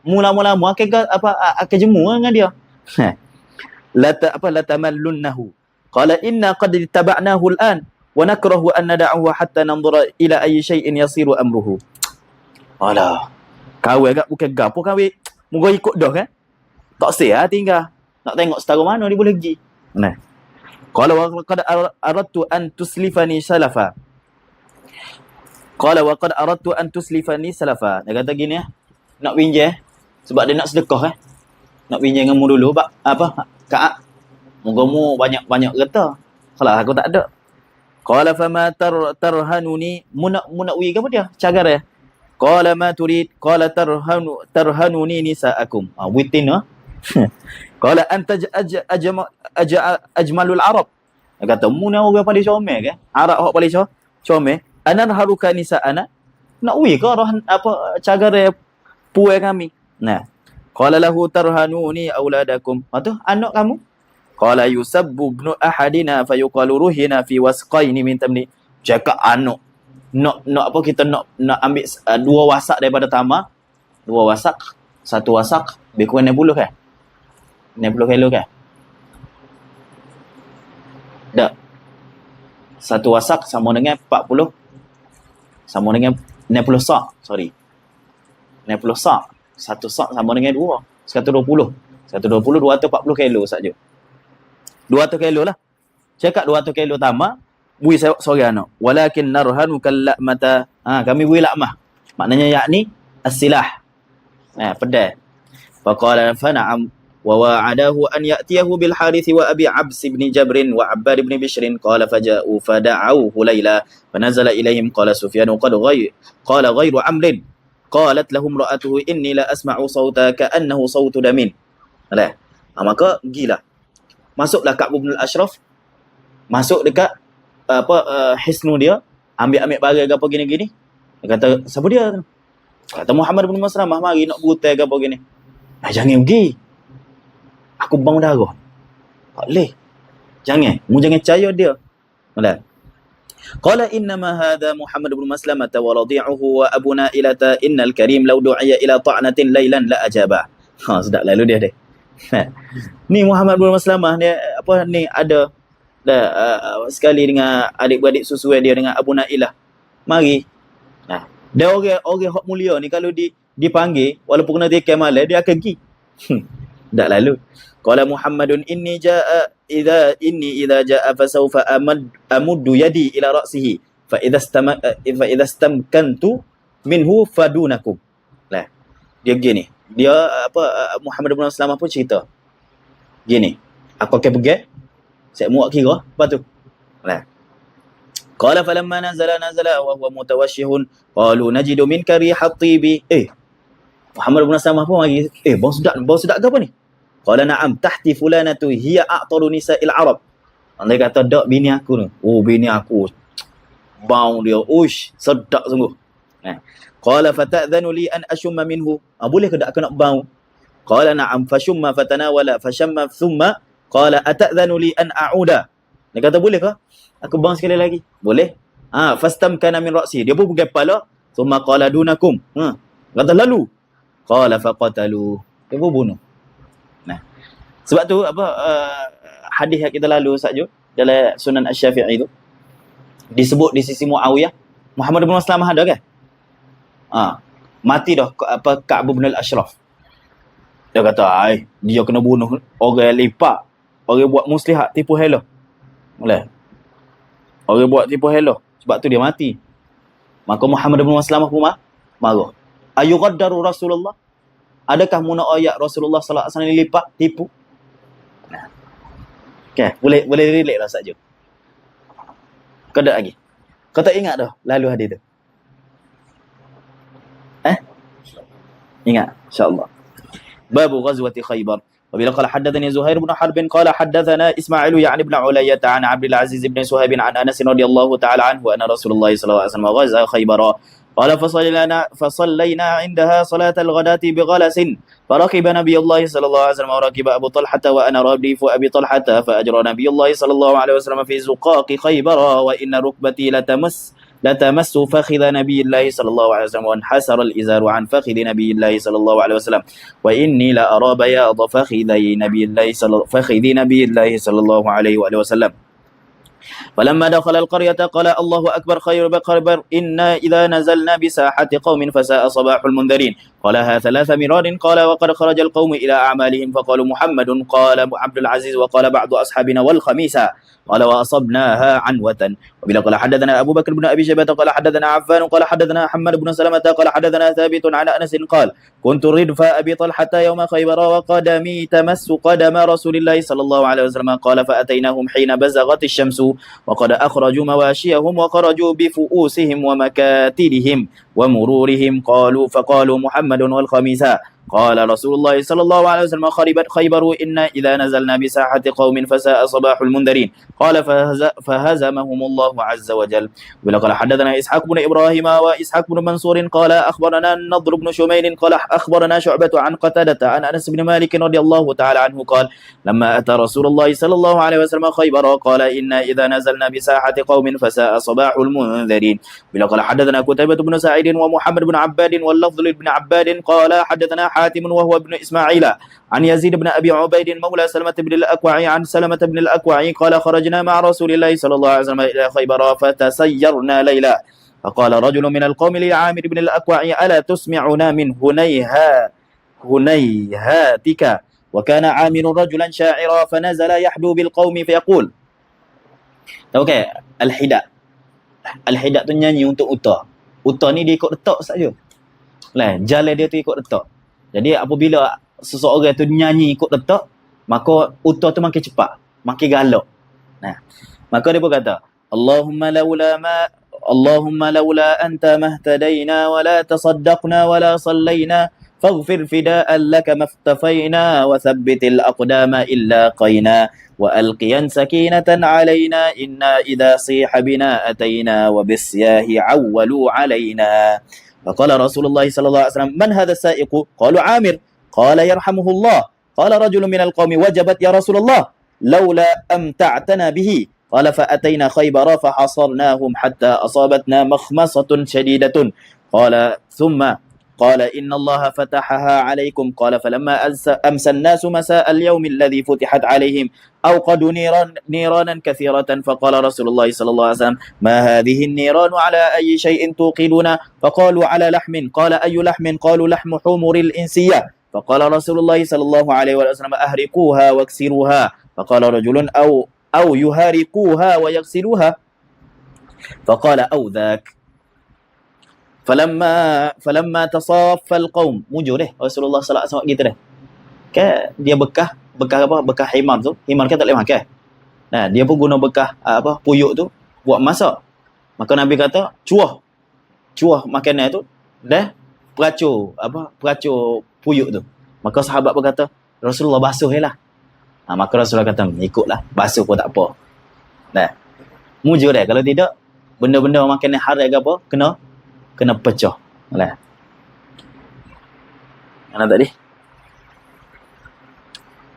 Mula-mula akan jemu dengan dia. La tamallunnahu. Qala inna qad taba'nahu al-an wa nakrahu an nad'ahu hatta nanzura ila ayyi shay'in yasiru amruhu. Alah. Kau agak bukan gapo kau. Moga ikut dah kan? Tak sah tinggal. Nak tengok setara mana dia boleh pergi. Nah. Qala wa qad aradtu an tuslifani salafa. Qala wa qad aradtu an tuslifani salafa. Dia kata gini nak pinjam sebab dia nak sedekah Nak pinjam dengan mu dulu apa? Kak. Moga-moga banyak-banyak kata. Kalau aku tak ada. Qala fama tarhanuni munak wi apa dia? Cagar ya. Qala ma turid qala tarhanuni nisaakum. Witin Qala anta ajmalul arab. Dia kata mu ni orang paling comel ke? Arab hok paling comel. Anarharuka nisaana. Nak wi ke apa cagar puai kami. Nah. Qala lahu tarhanuni auladakum. Tu anak kamu. Qala yusabbu ibnu ahadina fayuqalu ruhina fi wasqaini min tamni. Cakap anak. Nak apa kita nak ambil 2 wasak daripada tamar. 2 wasak. 1 wasak lebih kurang 60 kan? 60 kilo kan? Tak. 1 wasak sama dengan 40. Sama dengan 60 sak. Sorry. 60 sak. 1 sak sama dengan 2. 120. 120, 240 kilo saja. 200 kilo lah. Cakap 200 kilo tamar. Bui seorang anak. Walakin narhanu kalla'mata. Kami bui lakmah. Maknanya yakni as-silah. Pedai. Faqala fana'am. Wa wa'adahu an ya'tiyahu bil Harith wa Abi Abs ibn Jabr wa Abbad ibn Bishr qala faja'u fada'awhu layla fanazala ilayhim qala Sufyan qala ghayru amrin qalat lahum ra'atuhu inni la asma'u sawta ka'annahu sawtu damin. Maka gila. Masuklah Ka'b bin al-Ashraf. Masuk dekat hisnu dia, ambil barang ke apa gini-gini. Dia kata, siapa dia? Kata Muhammad bin Maslamah, mari nak butai ke apa gini. Jangan pergi. Aku bang darah. Tak boleh. Jangan percaya dia. Qala innama hadha Muhammad bin Maslamah wa radi'uhu wa Abu Nailata innal karim law du'iya ila ta'natin laylan la ajaba. Sudah lalu dia deh. Ni Muhammad bin Maslamah dia ni ada sekali dengan adik-beradik susu dia dengan Abu Nailah. Mari. Dia orang hak mulia ni kalau dipanggil walaupun kena tekan malam dia akan pergi. Tak lalu. Qala Muhammadun inni idza jaa fa sawfa amuddu yadi ila ra'sihi fa idza istamkantu minhu fadunakum. Dia gini. Dia Muhammad bin Maslamah pun cerita. Gini. Aku akan pergi. Saya muak kira. Lepas tu. Qala falamma nazala wa huwa mutawashshihun qalu najidu minka rihat tibi. Muhammad bin Maslamah pun lagi bau sedap ke apa ni? Qala na'am tahti fulanatu hiya a'taru nisa'il arab. Dia kata dak bini aku ni. Bini aku. Bau dia sedap sungguh. Qala fata'dhanu li an ashumma minhu. Boleh ke tak aku nak bau? Qala na'am fashumma fatanawala fashamma thumma qala ata'dhanu li an a'uda. Dia kata boleh ke? Aku bang sekali lagi. Boleh. Fastamkana min ra'si. Dia pun pegang kepala. Thumma qala dunakum. Kata lalu. Qala faqatalu. Dia pun bunuh. Sebab tu hadis yang kita lalu saja dalam Sunan Asy-Syafi'i tu disebut di sisi Muawiyah. Muhammad bin Maslamah ada kan? Mati dah Ka'b bin al-Ashraf. Dia kata, dia kena bunuh orang lipat. Orang buat muslihat tipu hela. Orang buat tipu hela. Sebab tu dia mati. Maka Muhammad bin Maslamah pun marah. Ayughaddaru Rasulullah? Adakah muna ayat Rasulullah sallallahu alaihi wasallam lipat tipu? Okay, boleh relate lah saja. Kau tak lagi? Kau tak ingat dah lalu hadis tu? Ingat, insya-Allah. Bab ghazwati Khaybar. وبلا قال حدثني زهير بن حرب قال حدثنا إسماعيل يعني بن علية عن عبد العزيز بن صهيب عن أنس رضي الله تعالى عنه أن رسول الله صلى الله عليه وسلم غزا خيبر قال فصلينا عندها صلاة الغداة بغلس فركب نبي الله صلى الله عليه وسلم وركب أبو طلحة وأنا رديف أبي طلحة فأجرى نبي الله صلى الله عليه وسلم في زقاق خيبر وإن ركبتي لتمس فخذ نبي الله صلى الله عليه وسلم وانحسر الإزار عن فخذ نبي الله صلى الله عليه وسلم وإني لأرى بياض فخذ نبي الله صلى الله عليه وسلم. فلما دخل القرية قال الله أكبر خير بخيبر إنا إذا نزلنا بساحة قوم فساء صباح المنذرين قالها 3 مرار قال وقد خرج القوم إلى أعمالهم فقالوا محمد قال عبد العزيز وقال بعض أصحابنا والخميسة قال وأصبناها عنوة وبلا قال حدثنا أبو بكر بن أبي شيبة قال حدثنا عفان قال حدثنا محمد بن سلمة قال حدثنا ثابت عن أنس قال كنت ردف أبي طلحة يوم خيبر وقدمي تمس قدم رسول الله صلى الله عليه وسلم قال فأتيناهم حين بزغت الشمس وقد أخرجوا مواشيهم وخرجوا بفؤوسهم ومكاتلهم ومرورهم فقالوا محمد والخميسة قال رسول الله صلى الله عليه وسلم خربت خيبر إنا إذا نزلنا بساحة قوم فساء صباح المنذرين قال فهزمهم الله عز وجل ولقد حدثنا إسحاق بن إبراهيم وإسحاق بن منصور قال أخبرنا النضر بن شميل قال أخبرنا شعبة عن قتادة عن أنس بن مالك رضي الله تعالى عنه قال لما أتى رسول الله صلى الله عليه وسلم خيبر قال إنا إذا نزلنا بساحة قوم فساء صباح المنذرين ولقد حدثنا قتيبة بن سعيد ومحمد بن عباد واللفظ لابن عباد قال حدثنا حاتم وهو ابن إسماعيل عن يزيد بن أبي عبيد مولى سلمة بن الأكوع عن سلمة بن الأكوع قال خرجنا مع رسول الله صلى الله عليه وسلم إلى خيبر فتسيرنا ليلا فقال رجل من القوم لعامر بن الأكوع ألا تسمعنا من هنيهاتك وكان عامر رجلا شاعرا فنزل يحدو بالقوم فيقول okay, Al-Hida tu nyanyi untuk Uta. Uta ni dia ikut retak saja. Lah, jalan dia tu ikut retak. Jadi apabila seseorang tu nyanyi ikut retak, maka Uta tu makin cepat, makin galak. Nah, maka dia pun kata, Allahumma laula anta mahtadaina wa la tasaddaqna wa la sallaina faghfir fida'an laka maftafaina wa thabbitil aqdama illa qaina وألقيا سكينة علينا إنا إذا صيح بنا أتينا وبالسياه عولوا علينا فقال رسول الله صلى الله عليه وسلم من هذا السائق؟ قالوا عامر قال يرحمه الله قال رجل من القوم وجبت يا رسول الله لولا أمتعتنا به قال فأتينا خيبر فحصرناهم حتى أصابتنا مخمصة شديدة قال ثم قال إن الله فتحها عليكم قال فلما أمسى الناس مساء اليوم الذي فتحت عليهم أوقدوا نيرانا كثيرة فقال رسول الله صلى الله عليه وسلم ما هذه النيران على أي شيء توقدون فقالوا على لحم قال أي لحم قالوا لحم حمر الإنسية فقال رسول الله صلى الله عليه وسلم أهرقوها واكسروها فقال رجل أو يهارقوها ويغسلوها فقال أو ذاك فلما تصافى القوم mujur Rasulullah sallallahu alaihi wasallam gitu deh. Kan dia bekah apa? Bekah himar tu. Himar kan tak boleh makan. Nah, dia pun guna bekah puyuk tu buat masak. Maka Nabi kata, cuah makanan tu dah peracur puyuk tu. Maka sahabat pun kata, Rasulullah basuh lah. Maka Rasulullah kata, ikutlah, basuh pun tak apa. Nah, mujur deh. Kalau tidak, benda-benda makanan haram ke apa, kena pecah. Lah. Mana tadi?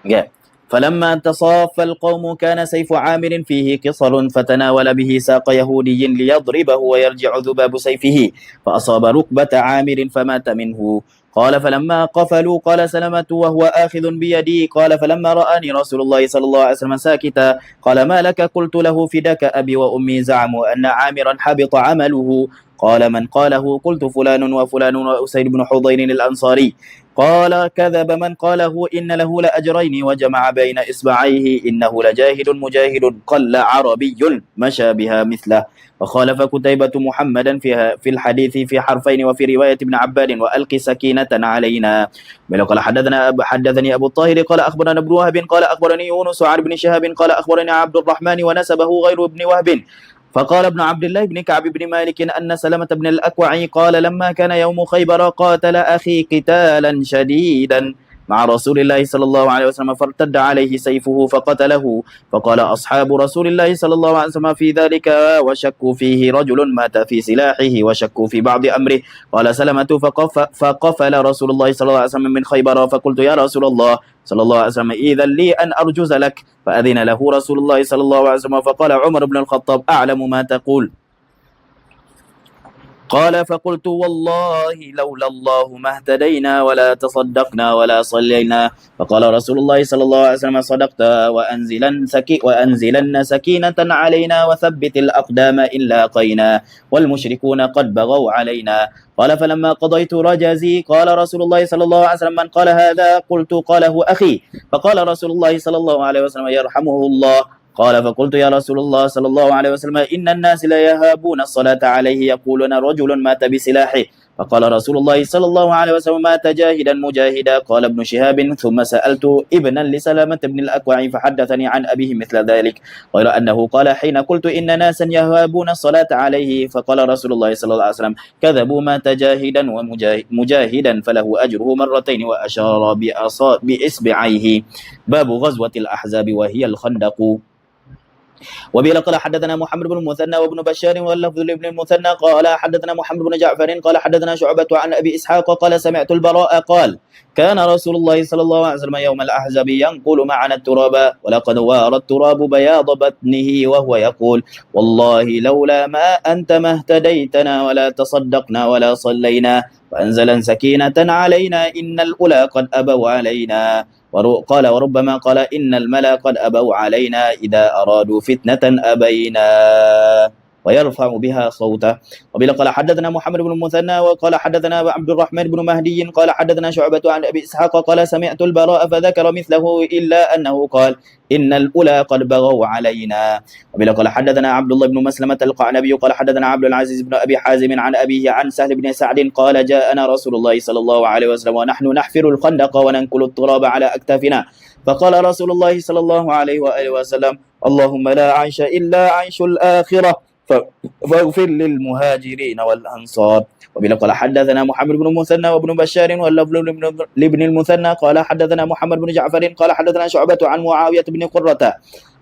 Okay. فلما تصافى القوم كان سيف عامر فيه قصر فتناول به ساق يهودي ليضربه ويرجع ذباب سيفه فأصاب ركبة عامر فمات منه قال فلما قفلوا قال سلمة وهو آخذ بيدي قال فلما رآني رسول الله صلى الله عليه وسلم ساكتا قال ما لك قلت له فداك أبي وأمي زعموا أن عامرا حبط عمله قال من قاله قلت فلان وفلان وأسيد بن حضير الأنصاري قال كذب من قاله إن له لأجرين وجمع بين إصبعيه إنه لجاهد مجاهد قل عربي مشى بها مثله وخالف كتيبة محمدا في الحديث في حرفين وفي رواية ابن عباد وألق سكينة علينا قال حدثني أبو الطاهر قال أخبرنا ابن وهب قال أخبرني يونس عن ابن شهاب قال أخبرني عبد الرحمن ونسبه غير ابن وهب فقال ابن عبد الله بن كعب بن مالك أن سلمة بن الأكوع قال لما كان يوم خيبر قاتل أخي قتالا شديدا مع رسول الله صلى الله عليه وسلم فارتد عليه سيفه فقتله فقال أصحاب رسول الله صلى الله عليه وسلم في ذلك وشكوا فيه رجل مات في سلاحه وشكوا في بعض أمره قال سلمة فقفل رسول الله صلى الله عليه وسلم من خيبر فقلت يا رسول الله صلى الله عليه وسلم إذا لي أن أرجز لك فأذن له رسول الله صلى الله عليه وسلم فقال عمر بن الخطاب أعلم ما تقول قال فقلت والله لولا الله ما اهتدينا ولا تصدقنا ولا صلينا. فقال رسول الله صلى الله عليه وسلم صدقت وأنزلن سكينة علينا وثبت الأقدام إن لاقينا والمشركون قد بغوا علينا. قال فلما قضيت رجزي قال رسول الله صلى الله عليه وسلم من قال هذا؟ قلت قاله أخي. فقال رسول الله صلى الله عليه وسلم يرحمه الله. قال فقلت يا رسول الله صلى الله عليه وسلم إن الناس لا يهابون الصلاة عليه يقولون رجل مات بسلاحه. فقال رسول الله صلى الله عليه وسلم مات جاهدا مجاهدا. قال ابن شهاب ثم سألت ابنا لسلامة بن الأكوع فحدثني عن أبيه مثل ذلك غير أنه قال حين قلت إن ناسا يهابون الصلاة عليه فقال رسول الله صلى الله عليه وسلم كذبوا مات جاهدا ومجاهدا فله أجره مرتين وأشار بإصبعيه. باب غزوة الأحزاب وهي الخندق. وبه قال حدثنا محمد بن المثنى وابن بشار واللفظ لابن المثنى قال حدثنا محمد بن جعفر قال حدثنا شعبة عن أبي إسحاق قال سمعت البراء قال كان رسول الله صلى الله عليه وسلم يوم الأحزاب ينقل معنا التراب ولقد وارى التراب بياض بطنه وهو يقول والله لولا ما أنت ما اهتديتنا ولا تصدقنا ولا صلينا فأنزلا سكينة علينا إن الأولى قد أبوا علينا. قال وربما قال إن الملا قد أبوا علينا إذا أرادوا فتنة أبينا ويرفع بها صوته. وبه قال حدثنا محمد بن المثنى وقال حدثنا عبد الرحمن بن مهدي قال حدثنا شعبة عن أبي إسحاق قال سمعت البراء فذكر مثله إلا أنه قال إن الأولى قد بغوا علينا. وبه قال حدثنا عبد الله بن مسلمة القعنبي قال حدثنا عبد العزيز بن أبي حازم عن أبيه عن سهل بن سعد قال جاءنا رسول الله صلى الله عليه وسلم ونحن نحفر الخندق وننكل التراب على أكتافنا فقال رسول الله صلى الله عليه وآله وسلم اللهم لا عيش إلا عيش الآخرة فاغفر للمهاجرين والأنصار. وبه قال حدثنا محمد بن المثنى وابن بشار واللفظ لابن المثنى قال حدثنا محمد بن جعفر قال حدثنا شعبة عن معاوية بن قرة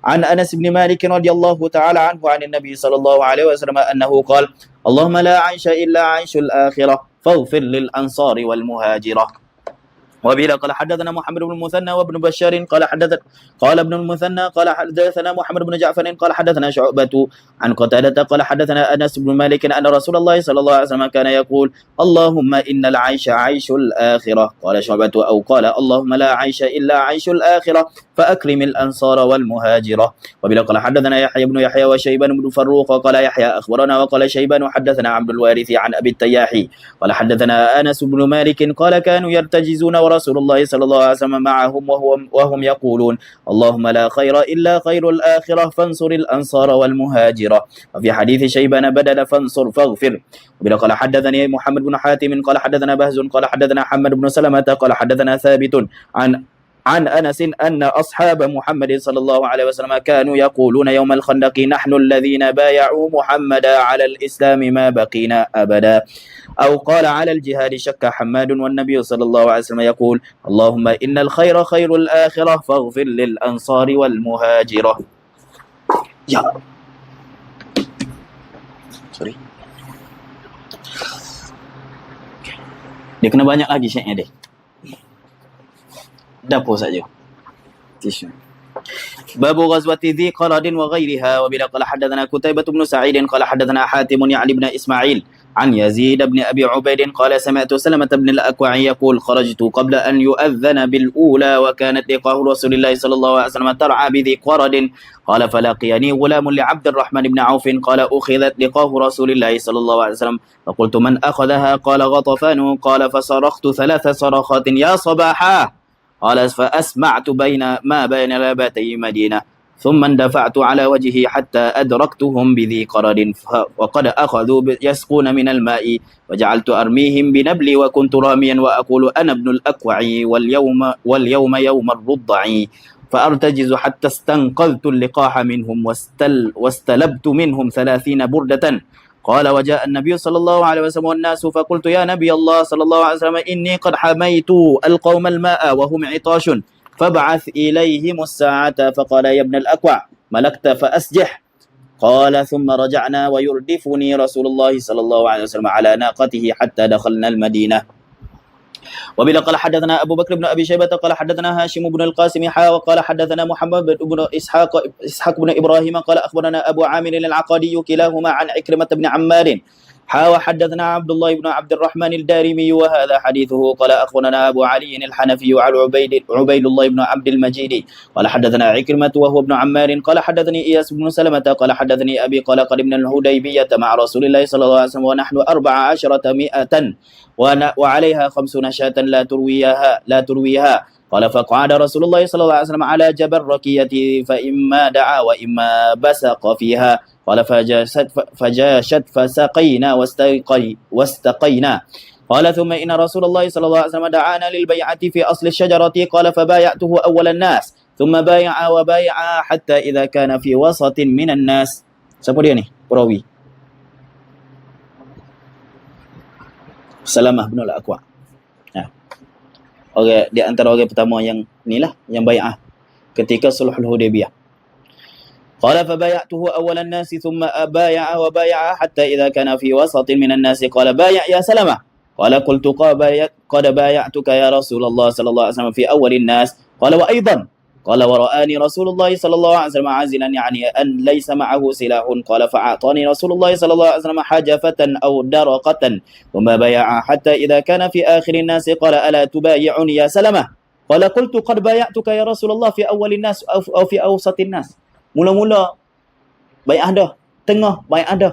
عن أنس بن مالك رضي الله تعالى عنه عن النبي صلى الله عليه وسلم أنه قال اللهم لا عيش إلا عيش الآخرة فاغفر للأنصار والمهاجرة. وبه قال حدثنا محمد بن المثنى وابن بشار قال ابن المثنى قال حدثنا محمد بن جعفر قال حدثنا شعبة عن قتادة قال حدثنا أنس بن مالك أن رسول الله صلى الله عليه وسلم كان يقول اللهم إن العيش عيش الآخرة. قال شعبة أو قال اللهم لا عيش إلا عيش الآخرة فأكرم الأنصار والمهاجرة. وبه قال حدثنا يحيى بن يحيى وشيبان بن فروق قال يحيى أخبرنا وقال شيبان حدثنا عبد الوارث عن أبي التياحي قال حدثنا أنس بن مالك قال كانوا يرتجزون ورسول الله صلى الله عليه وسلم معهم وهم يقولون اللهم لا خير إلا خير الآخرة فانصر الأنصار والمهاجرة. وفي حديث شيبان بدل فانصر فاغفر. وبه قال حدثني محمد بن حاتم قال حدثنا بهز قال حدثنا حمد بن سلمة قال حدثنا ثابت عن أنس أن أصحاب محمد صلى الله عليه وسلم كانوا يقولون يوم الخندق نحن الذين بايعوا محمدا على الإسلام ما بقينا أبدا أو قال على الجهاد شك حماد والنبي صلى الله عليه وسلم يقول اللهم إن الخير خير الآخرة فاغفر للأنصار والمهاجرة. يا sorry dia kena banyak lagi syeknya dia. Dapur saja. Tisu. باب غزوة ذي قرد وغيرها. وبه قال حدثنا قتيبة بن سعيد قال حدثنا حاتم يعني بن إسماعيل عن يزيد بن أبي عبيد قال سمعت سلمة بن الأكوع يقول خرجت قبل أن يؤذن بالأولى وكانت لقاه رسول الله صلى الله عليه وسلم ترعى بذي قرد قال فلقيني غلام لعبد الرحمن بن عوف قال أخذت لقاه رسول الله صلى الله عليه وسلم فقلت من أخذها قال غطفان قال فصرخت 3 صرخات يا صباحا قال فأسمعت ما بين لابتي مدينة ثم اندفعت على وجهي حتى أدركتهم بذي قرد وقد أخذوا يسقون من الماء وجعلت أرميهم بنبلي وكنت راميا وأقول أنا ابن الأكوع واليوم يوم الرضع فأرتجز حتى استنقذت اللقاح منهم واستلبت منهم 30 بردة. قال وجاء النبي صلى الله عليه وسلم والناس فقلت يا نبي الله صلى الله عليه وسلم إني قد حميت القوم الماء وهم عطاش فابعث إليهم الساعة. فقال يا ابن الأكوع ملكت فأسجح. قال ثم رجعنا ويردفني رسول الله صلى الله عليه وسلم على ناقته حتى دخلنا المدينة. وبه قال حدثنا أبو بكر بن أبي شيبة قال حدثنا هاشم بن القاسم وقال حدثنا محمد بن إسحاق بن إبراهيم قال أخبرنا أبو عامر العقدي كلاهما عن عكرمة بن عمار وحدثنا عبد الله بن عبد الرحمن الدارمي وهذا حديثه قال أخبرنا أبو علي الحنفي عن عبيد الله بن عبد المجيد قال حدثنا عكرمة وهو ابن عمار قال حدثني إياس بن سلمة قال حدثني أبي قال قدمنا الحديبية مع رسول الله صلى الله عليه وسلم ونحن 14 وعليها 50 شاة لا ترويها قال فقعد رسول الله صلى الله عليه وسلم على جبل ركيته فإما دعا وإما بسق فيها قال فجاشت فسقينا واستقينا قال ثم إن رسول الله صلى الله عليه وسلم دعانا للبيعة في أصل الشجرة قال فبايعته أول الناس ثم بايع وبايع حتى إذا كان في وسط من الناس. Siapa dia ni? Perawi. Salamah bin al-Aqwa. Orang di antara orang pertama yang inilah yang bai'ah ketika sulhul Hudaybiyah. قال فبايعته أول الناس ثم بايع وبايع حتى إذا كان في وسط من الناس قال بايع يا سلمة قال قلت قد بايعتك يا رسول الله صلى الله عليه وسلم في أول الناس قال وأيضا قال ورآني رسول الله صلى الله عليه وسلم عازلا يعني أن ليس معه سلاح قال فأعطاني رسول الله صلى الله عليه وسلم حجفة أو درقة ثم بايع حتى إذا كان في آخر الناس قال ألا تبايعني يا سلمة قال قلت قد بايعتك يا رسول الله في أول الناس أو في أوسط الناس. Mula-mula bai'ah dah, tengah bai'ah dah,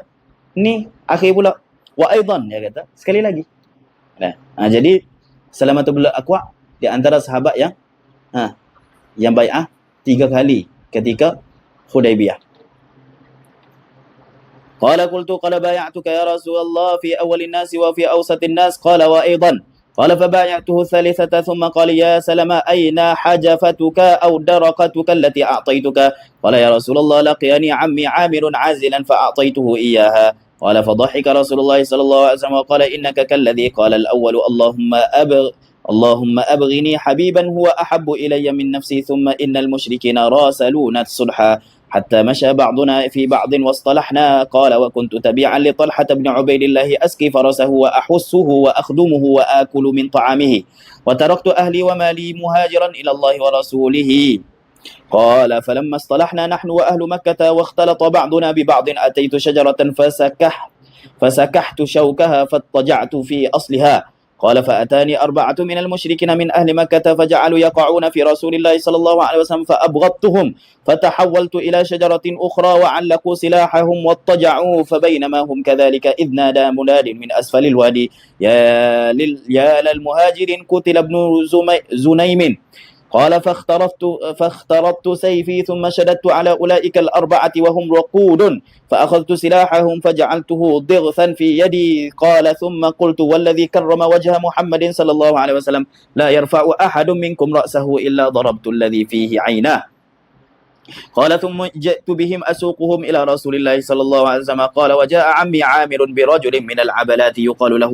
ni akhir pula wa aidan, dia kata sekali lagi. Jadi Salamatul Aqwa di antara sahabat yang bai'ah 3 kali ketika Hudaybiyah. Qala qultu qala bay'atuka ya Rasulullah fi awwalin nasi wa fi awsatin nas qala wa aidan قال فبايعته الثالثة ثم قال يا سلمة أين حجفتك أو درقتك التي أعطيتك قال يا رسول الله لقيني عمي عامر عازلا فأعطيته إياها قال فضحك رسول الله صلى الله عليه وسلم وقال إنك كالذي قال الأول اللهم أبغني حبيبا هو أحب إلي من نفسي ثم إن المشركين راسلون الصلح حتى مشى بعضنا في بعض واصطلحنا قال وكنت تبيعا لطلحة بن عبيد الله أسقي فرسه وأحسه وأخدمه وآكل من طعامه وتركت أهلي ومالي مهاجرا إلى الله ورسوله قال فلما اصطلحنا نحن وأهل مكة واختلط بعضنا ببعض أتيت شجرة فسكحت شوكها فاضطجعت في أصلها قال فأتاني 4 من المشركين من أهل مكة فجعلوا يقعون في رسول الله صلى الله عليه وسلم فأبغضتهم فتحولت إلى شجرة أخرى وعلقوا سلاحهم واضطجعوا فبينما هم كذلك إذ نادى مناد من أسفل الوادي يا للمهاجر قتل ابن زنيم قال فاخترطت سيفي ثم شددت على أولئك 4 وهم رقود فأخذت سلاحهم فجعلته ضغثا في يدي قال ثم قلت والذي كرم وجه محمد صلى الله عليه وسلم لا يرفع أحد منكم رأسه إلا ضربت الذي فيه عيناه قال ثم جئت بهم أسوقهم إلى رسول الله صلى الله عليه وسلم قال وجاء عمي عامر برجل من العبلات يقال له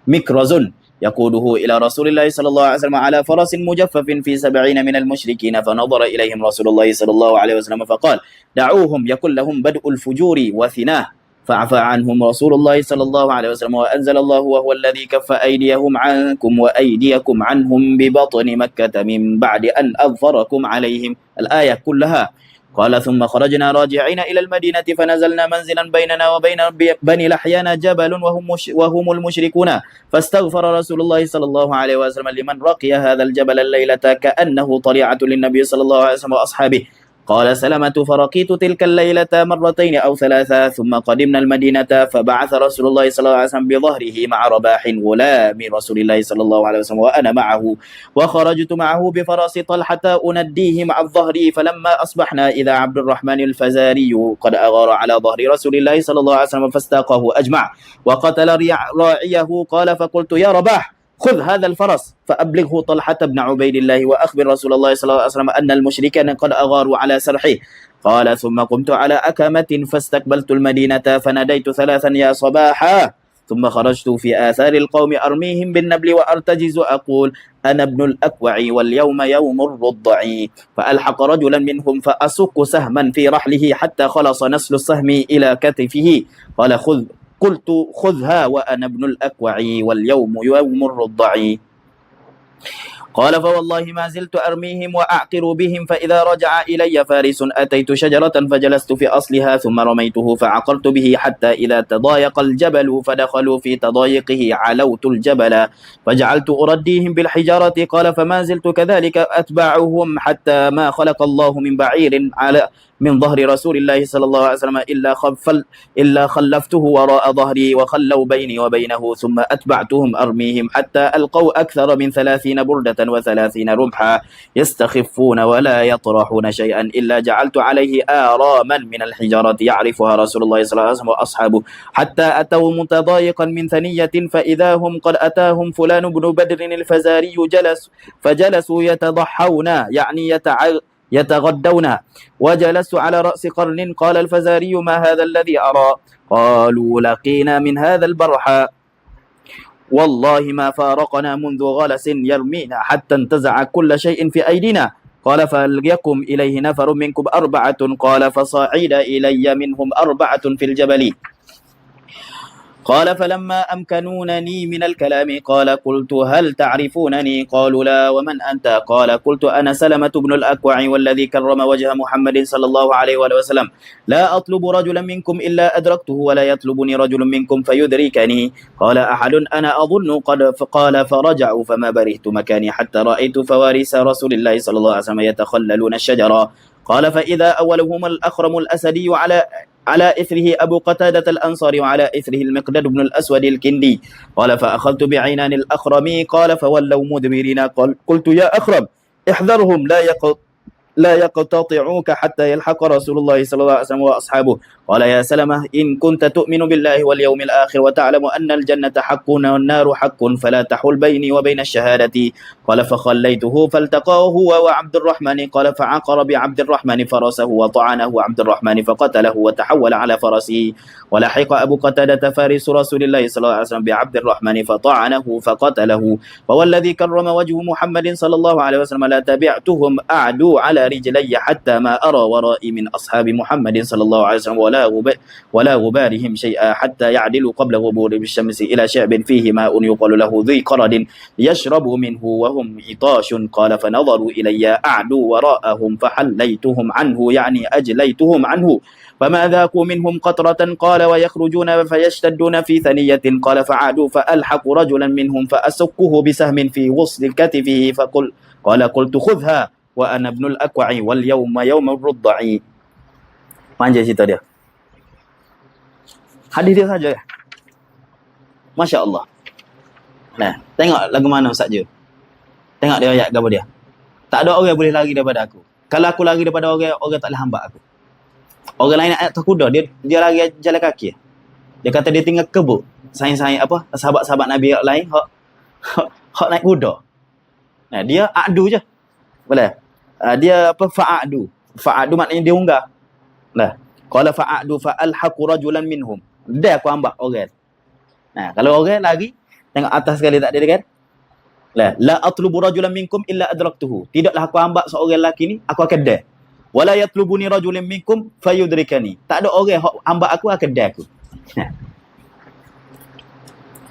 مكرز يقوده إلى رسول الله صلى الله عليه وسلم على فرس مجفف في 70 من المشركين فنظر إليهم رسول الله صلى الله عليه وسلم فقال دعوهم يكن لهم بدء الفجور وثناه فعفى عنهم رسول الله صلى الله عليه وسلم وأنزل الله وهو الذي كف أيديهم عنكم وأيديكم عنهم ببطن مكة من بعد أن أظفركم عليهم الآية كلها قال ثم خرجنا راجعين إلى المدينة فنزلنا منزلا بيننا وبين بني لحيان جبل وهم المشركون فاستغفر رسول الله صلى الله عليه وسلم لمن رقي هذا الجبل الليلة كأنه طليعة للنبي صلى الله عليه وسلم وأصحابه قال سلمة فرقيت تلك الليلة 2 أو 3 ثم قدمنا المدينة فبعث رسول الله صلى الله عليه وسلم بظهره مع رباح غلام رسول الله صلى الله عليه وسلم وأنا معه وخرجت معه بفرس طلحة أنديه مع الظهر فلما أصبحنا إذا عبد الرحمن الفزاري قد أغار على ظهر رسول الله صلى الله عليه وسلم فاستاقه أجمع وقتل راعيه قال فقلت يا رباح خذ هذا الفرس فأبلغه طلحة بن عبيد الله وأخبر رسول الله صلى الله عليه وسلم أن المشركين قد أغاروا على سرحه قال ثم قمت على أكمة فاستقبلت المدينة فناديت 3 يا صباحا ثم خرجت في آثار القوم أرميهم بالنبل وأرتجز أقول أنا ابن الأكوع واليوم يوم الرضع فألحق رجلا منهم فأسك سهما في رحله حتى خلص نسل السهم إلى كتفه قال قلت خذها وأنا ابن الأكوع واليوم يوم الرضع قال فوالله ما زلت أرميهم وأعقر بهم فإذا رجع إلي فارس أتيت شجرة فجلست في أصلها ثم رميته فعقرت به حتى إذا تضايق الجبل فدخلوا في تضايقه علوت الجبل فجعلت أرديهم بالحجارة. قال فما زلت كذلك أتبعهم حتى ما خلق الله من بعير على من ظهر رسول الله صلى الله عليه وسلم إلا خلفته وراء ظهري وخلوا بيني وبينه ثم أتبعتهم أرميهم حتى ألقوا أكثر من 30 بردة و30 رمحا يستخفون ولا يطرحون شيئا إلا جعلت عليه آراما من الحجارة يعرفها رسول الله صلى الله عليه وسلم وأصحابه حتى أتوا متضايقا من ثنية فإذا هم قد أتاهم فلان بن بدر الفزاري فجلسوا يتضحون يعني يتغدون وجلست على رأس قرن. قال الفزاري ما هذا الذي أرى؟ قالوا لقينا من هذا البرحى والله ما فارقنا منذ غلس يرمينا حتى انتزع كل شيء في أيدينا. قال فليقم إليه نفر منكم 4. قال فصعد إلي منهم 4 في الجبل. قال فلما أمكنونني من الكلام قال قلت هل تعرفونني؟ قالوا لا ومن أنت؟ قال قلت أنا سلمة بن الأكوع والذي كرم وجه محمد صلى الله عليه وآله وسلم لا أطلب رجلا منكم إلا أدركته ولا يطلبني رجل منكم فيدركني. قال أحد أنا أظن قال فرجعوا فما برهت مكاني حتى رأيت فوارس رسول الله صلى الله عليه وسلم يتخللون الشجرة. قال فإذا أولهم الأخرم الأسدي على إثره أبو قتادة الأنصاري وعلى إثره المقداد بن الأسود الكندي. قال فأخذت بعينان الأخرم. قال فولوا مدبرين. قلت يا أخرم احذرهم لا يقتطعوك حتى يلحق رسول الله صلى الله عليه وسلم وأصحابه. قال يا سلمة إن كنت تؤمن بالله واليوم الآخر وتعلم أن الجنة حق والنار حق فلا تحول بيني وبين الشهادة. قال فخليته فالتقاه هو وعبد الرحمن. قال فعقر بعبد الرحمن فرسه وطعنه عبد الرحمن فقتله وتحول على فرسه. ولحق أبو قتادة فارس رسول الله صلى الله عليه وسلم بعبد الرحمن فطعنه فقتله. فوالذي كرم وجه محمد صلى الله عليه وسلم لا تبعتهم أعدوا على رجلي حتى ما أرى ورائي من أصحاب محمد صلى الله عليه وسلم ولا غبارهم شيئا حتى يعدلوا قبل غبور الشمس إلى شعب فيه ماء يقال له ذي قرد يشربوا منه وهم عطاش. قال فنظروا إلي أعدوا وراءهم فحليتهم عنه يعني أجليتهم عنه فما ذاقوا منهم قطرة. قال ويخرجون فيشتدون في ثنية. قال فعادوا فألحق رجلا منهم فأسكه بسهم في وسط كتفه قلت خذها وأنا ابن الأكوع واليوم يوم الرضع. Panjang cerita dia. Hadis dia saja. Masya Allah. Nah, tengok lagu mana Ustaz je. Tengok dia ayat gambar dia. Tak ada orang boleh lari daripada aku. Kalau aku lari daripada orang tak boleh hambat aku. Orang lain atas kuda, dia lari jalan kaki. Dia kata dia tinggal kebuk. Saing-saing apa? Sahabat-sahabat Nabi yang lain hak naik kuda. Nah, dia adu je. Boleh? Dia apa? Fa'adu. Fa'adu maknanya dia unggah. Nah, qala fa'adu fa'alhaqu rajulan minhum. Dia aku hambak orang. Nah, kalau orang lari tengok atas sekali tak ada kan? La atlubu rajulan minkum illa adraktuhu. Tidaklah aku hambak seorang lelaki ni, aku akan dah. Wala yatlubuni rajulun minkum fayudrikani. Tak ada orang hambak aku akan dah aku.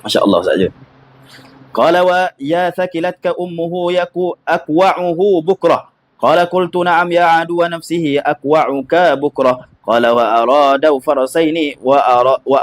Masya-Allah saja. Qala wa ya thakilatka ummuhu akwa'uhu bukrah. Qala qultu na'am ya aduwa nafsihi akwa'uka bukrah. Qala wa aradau farsaini wa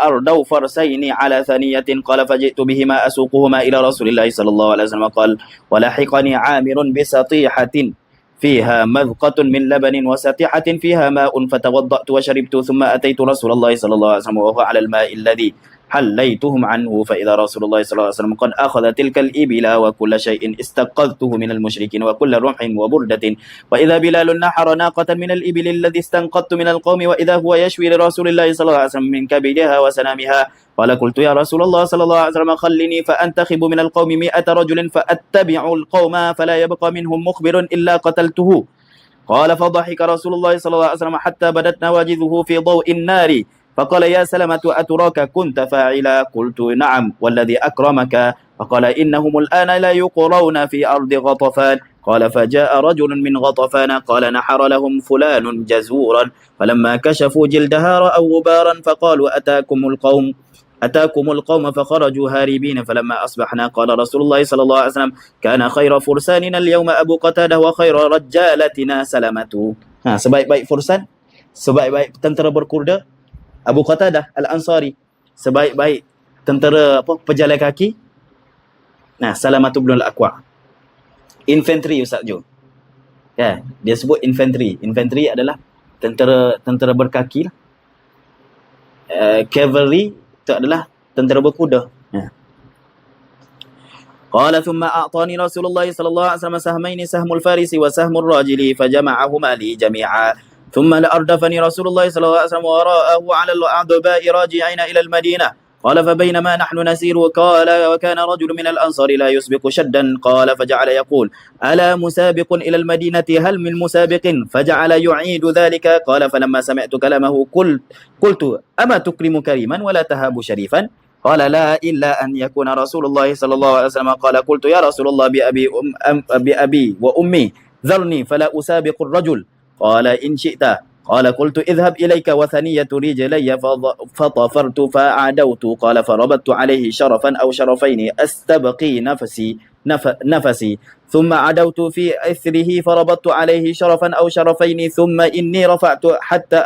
ardau farsaini ala thaniyatin. Qala faji'tu bihima asuquhuma ila Rasulillah sallallahu alaihi wasallam. Qala wa lahiqani 'amirun bi satihatin فيها مذقة من لبن وساتحة فيها ماء فتوضأت وشربت ثم أتيت رسول الله صلى الله عليه وسلم وهو على الماء الذي حليتهم عنه فإذا رسول الله صلى الله عليه وسلم قد أخذ تلك الإبل وكل شيء استقذته من المشركين وكل رمح وبردة وإذا بلال نحر ناقة من الإبل الذي استنقذت من القوم وإذا هو يشوي لرسول الله صلى الله عليه وسلم من كبدها وسنامها. قال قلت يا رسول الله صلى الله عليه وسلم خلني فأنتخب من القوم 100 رجل فأتبع القوم فلا يبقى منهم مخبر إلا قتلته. قال فضحك رسول الله صلى الله عليه وسلم حتى بدت نواجذه في ضوء النار فقال يا سلمة أتراك كنت فاعلا؟ قلت نعم والذي أكرمك. فقال إنهم الآن لا يقرون في أرض غطفان. قال فجاء رجل من غطفان قال نحر لهم فلان جزورا فلما كشفوا جلدها رأوا غبارا فقالوا أتاكم القوم أتاكم القوم فخرجوا هاربين فلما أصبحنا قال رسول الله صلى الله عليه وسلم كان خير فرساننا اليوم أبو قتادة وخير رجالتنا سلمة. Sebaik-baik fursan, sebaik-baik tentera berkuda Abu Qatadah Al-Ansari, sebaik-baik tentera pejalan kaki Salamatu bin Al-Aqwa. Infantry Ustaz Jo. Dia sebut infantry. Infantry adalah tentera berkaki lah. Cavalry itu adalah tentera berkuda. قال ثم أعطاني رسول الله صلى الله عليه وسلم سهمين سهم الفارس وسهم الراجل فجمعهما لي جميعا ثم لأردفني رسول الله صلى الله عليه وسلم وراءه على الأعدباء راجعين إلى المدينة. قال فبينما نحن نسير قال وكان رجل من الأنصار لا يسبق شدا قال فجعل يقول ألا مسابق إلى المدينة هل من مسابق فجعل يعيد ذلك. قال فلما سمعت كلامه قلت أما تكرم كريما ولا تهاب شريفا. قال لا إلا أن يكون رسول الله صلى الله عليه وسلم. قال قلت يا رسول الله بأبي وأمي ذرني فلا أسابق الرجل. قال إن شئت. قال قلت اذهب إليك وثنية رجلي فطفرت فعدوت. قال فربطت عليه شرفا أو شرفين أستبقي نفسي ثم عدوت في إثره فربطت عليه شرفا أو شرفين ثم إني رفعت حتى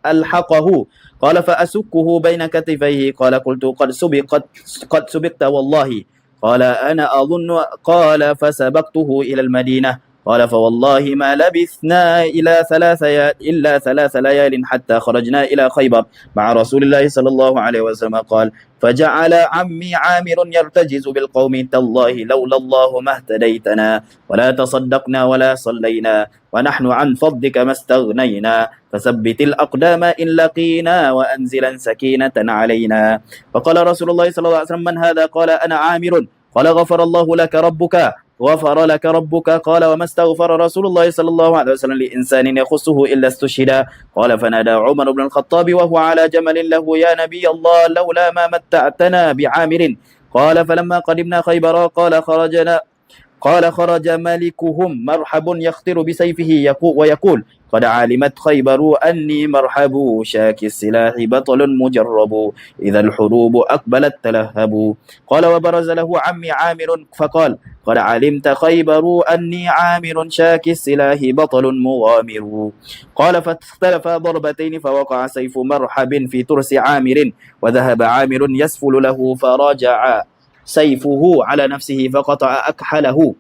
ألحقه. قال فأسكه بين كتفيه. قال قلت قد سبقت والله. قال أنا أظن. قال فسبقته إلى المدينة. قال فوالله ما لبثنا إلا ثلاث ليال حتى خرجنا إلى خيبر مع رسول الله صلى الله عليه وسلم. قال فجعل عمي عامر يرتجز بالقوم تالله لولا الله ما اهتديتنا ولا تصدقنا ولا صلينا ونحن عن فضلك ما استغنينا فثبت الأقدام إن لقينا وأنزلا سكينة علينا. فقال رسول الله صلى الله عليه وسلم من هذا؟ قال أنا عامر. قال غفر الله لك ربك. غفر لك ربك. قال وما استغفر رسول الله صلى الله عليه وسلم لإنسان يخصه إلا استشهد. قال فنادى عمر بن الخطاب وهو على جمل له يا نبي الله لولا ما متعتنا بعامر. قال فلما قدمنا خيبر قال خرج ملكهم مرحب يخطر بسيفه ويقول قد علمت خيبر أني مرحب شاك السلاح بطل مجرب إذا الحروب أقبلت تلهب. قال وبرز له عمي عامر فقال قد علمت خيبر أني عامر شاك السلاح بطل مغامر. قال فاختلف ضربتين فوقع سيف مرحب في ترس عامر وذهب عامر يسفل له فرجع سيفه على نفسه فقطع أكحله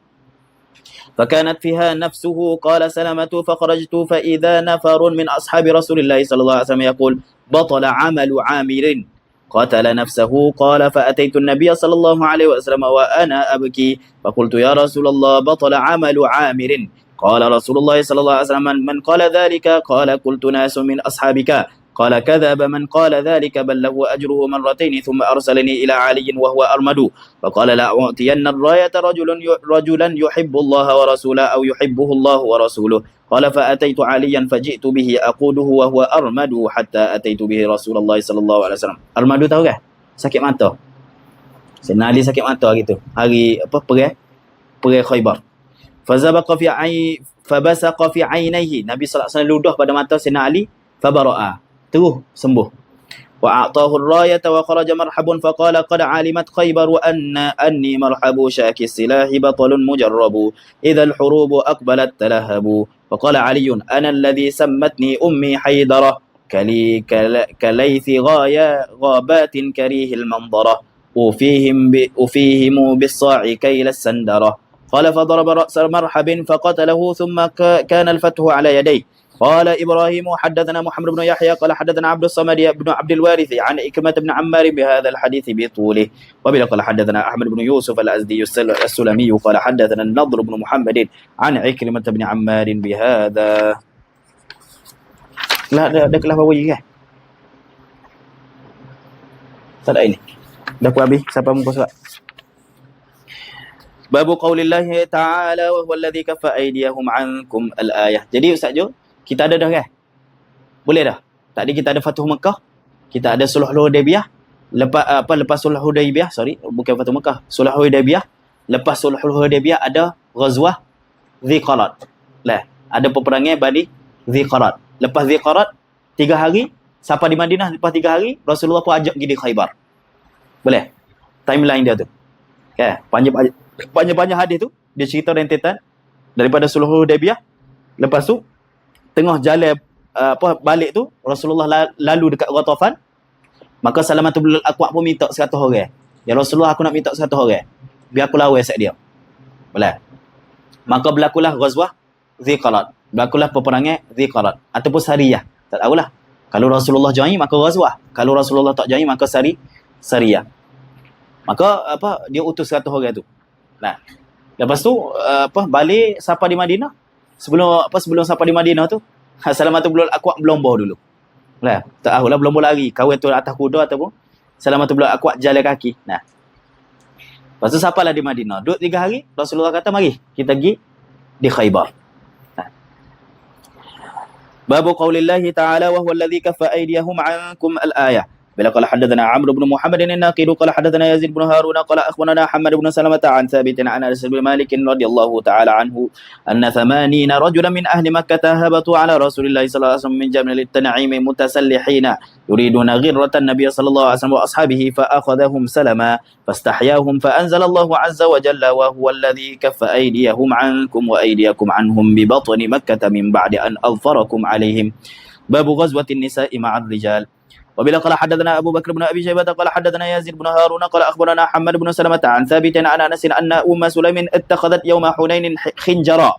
فكانت فيها نفسه. قال سلمة فخرجت فإذا نفر من أصحاب رسول الله صلى الله عليه وسلم يقول بطل عمل عامر قتل نفسه. قال فأتيت النبي صلى الله عليه وسلم وأنا أبكي فقلت يا رسول الله بطل عمل عامر. قال رسول الله صلى الله عليه وسلم من قال ذلك؟ قال قلت ناس من أصحابك. قال كذب من قال ذلك بل له أجره مرتين. ثم أرسلني إلى علي وهو أرمد فقال لا أعطين الراية رجلا يحب الله ورسوله أو يحبه الله ورسوله. قال فأتيت عليا فجئت به أقوده وهو أرمد حتى أتيت به رسول الله صلى الله عليه وسلم. أرمد tahu kan? Sakit mata. Sayyidina Ali sakit mata gitu. Hari perang Khaybar. Fabasaqa fi ainaihi. Nabi sallallahu alaihi wasallam ludah pada mata Sayyidina Ali fabara'a. Terus sembuh. وأعطاه الراية وخرج مرحب فقال قد علمت خيبر أني مرحب شاك السلاح بطل مجرب إذا الحروب أقبلت تلهب. فقال علي أنا الذي سمتني أمي حيدرة كليث غابات كريه المنظرة أفيهم بالصاع كيل السندرة. قال فضرب رأس مرحب فقتله ثم كان الفتح على يديه. قال إبراهيم حدثنا محمد بن يحيى قال حدثنا عبد الصمد بن عبد الوارث عن إكرمة بن عمار بهذا الحديث بطوله. وبه قال حدثنا أحمد بن يوسف الأزدي السلمي قال حدثنا النضر بن محمد عن إكرمة بن عمار بهذا. لا ada kelas bawah kan? Tak ada ini. Dah ku habis. Siapa muka surat? Babu qaulillahi ta'ala wa huwa alladhi kaffa aydiyahum 'ankum al-ayah. Jadi Ustaz Jo, kita ada dah kan? Boleh dah? Tadi kita ada Fathu Mekah, kita ada Sulh Hudaybiyah. Lepas Sulh Hudaybiyah, bukan Fathu Mekah, Sulh Hudaybiyah. Lepas Sulh Hudaybiyah ada Ghazwah Dziqarat. Lah, ada peperangan Bani Dziqarat. Lepas Dziqarat 3 hari, sampai di Madinah lepas 3 hari, Rasulullah pun ajak pergi di Khaybar. Boleh? Timeline dia tu. Kan? Panjang-panjang hadis tu, dia cerita rentetan daripada sulh Hudaibiyah. Lepas tu tengah jalan balik tu Rasulullah lalu dekat Ghatafan. Maka Salamatul bin Al-Aqwa pun minta 100 orang. Ya Rasulullah, aku nak minta 100 orang. Biar aku lawan set dia. Boleh? Maka berlakulah Ghazwah Dziqarat. Berlakulah peperangan Dziqarat ataupun Sariyah. Tak tahulah. Kalau Rasulullah join maka Ghazwah. Kalau Rasulullah tak join maka Sariyah. Maka dia utus 100 orang tu. Nah. Lepas tu balik sampai di Madinah. Sebelum sampai di Madinah tu, Salamatul bin Al-Aqwa berlomba dulu. Lah, tak tahulah berlomba lari. Kawan tu atas kuda ataupun Salamatul bin Al-Aqwa jalan kaki. Nah. Lepas tu sampailah di Madinah. Duduk 3 hari, Rasulullah kata, mari kita pergi di Khaybar. Babu qaulillahi ta'ala wa huwa alladhi kaffa aydiyahum 'ankum al-ayah. Bila qala hadatsana Amr bin Muhammad an-Naqid qala hadatsana Yazid bin Harun qala akhbarana Hammad bin Salamah an Thabit an Anas bin Malik radhiyallahu ta'ala anhu anna 80 rajulan min ahli Makkah habatu ala Rasulillah sallallahu alaihi wasallam min Jamil at-Tan'im mutasallihina yuriduna ghirratan Nabiy sallallahu alaihi wasallam wa ashabihi fa akhadhahum salama fastahyahum fa anzala Allahu 'azza wa jalla wa huwa alladhi kaffa aydiyahum 'ankum wa aydiyakum 'anhum bi batni Makkah min ba'di an adfarakum 'alaihim. Babu ghazwatin nisa'i ma'ar rijal. وبلا قال حدثنا أبو بكر بن أبي شيبة قال حدثنا يزيد بن هارون قال أخبرنا حماد بن سلمة عن ثابت عن أنس أن أم سليم اتخذت يوم حنين خنجرا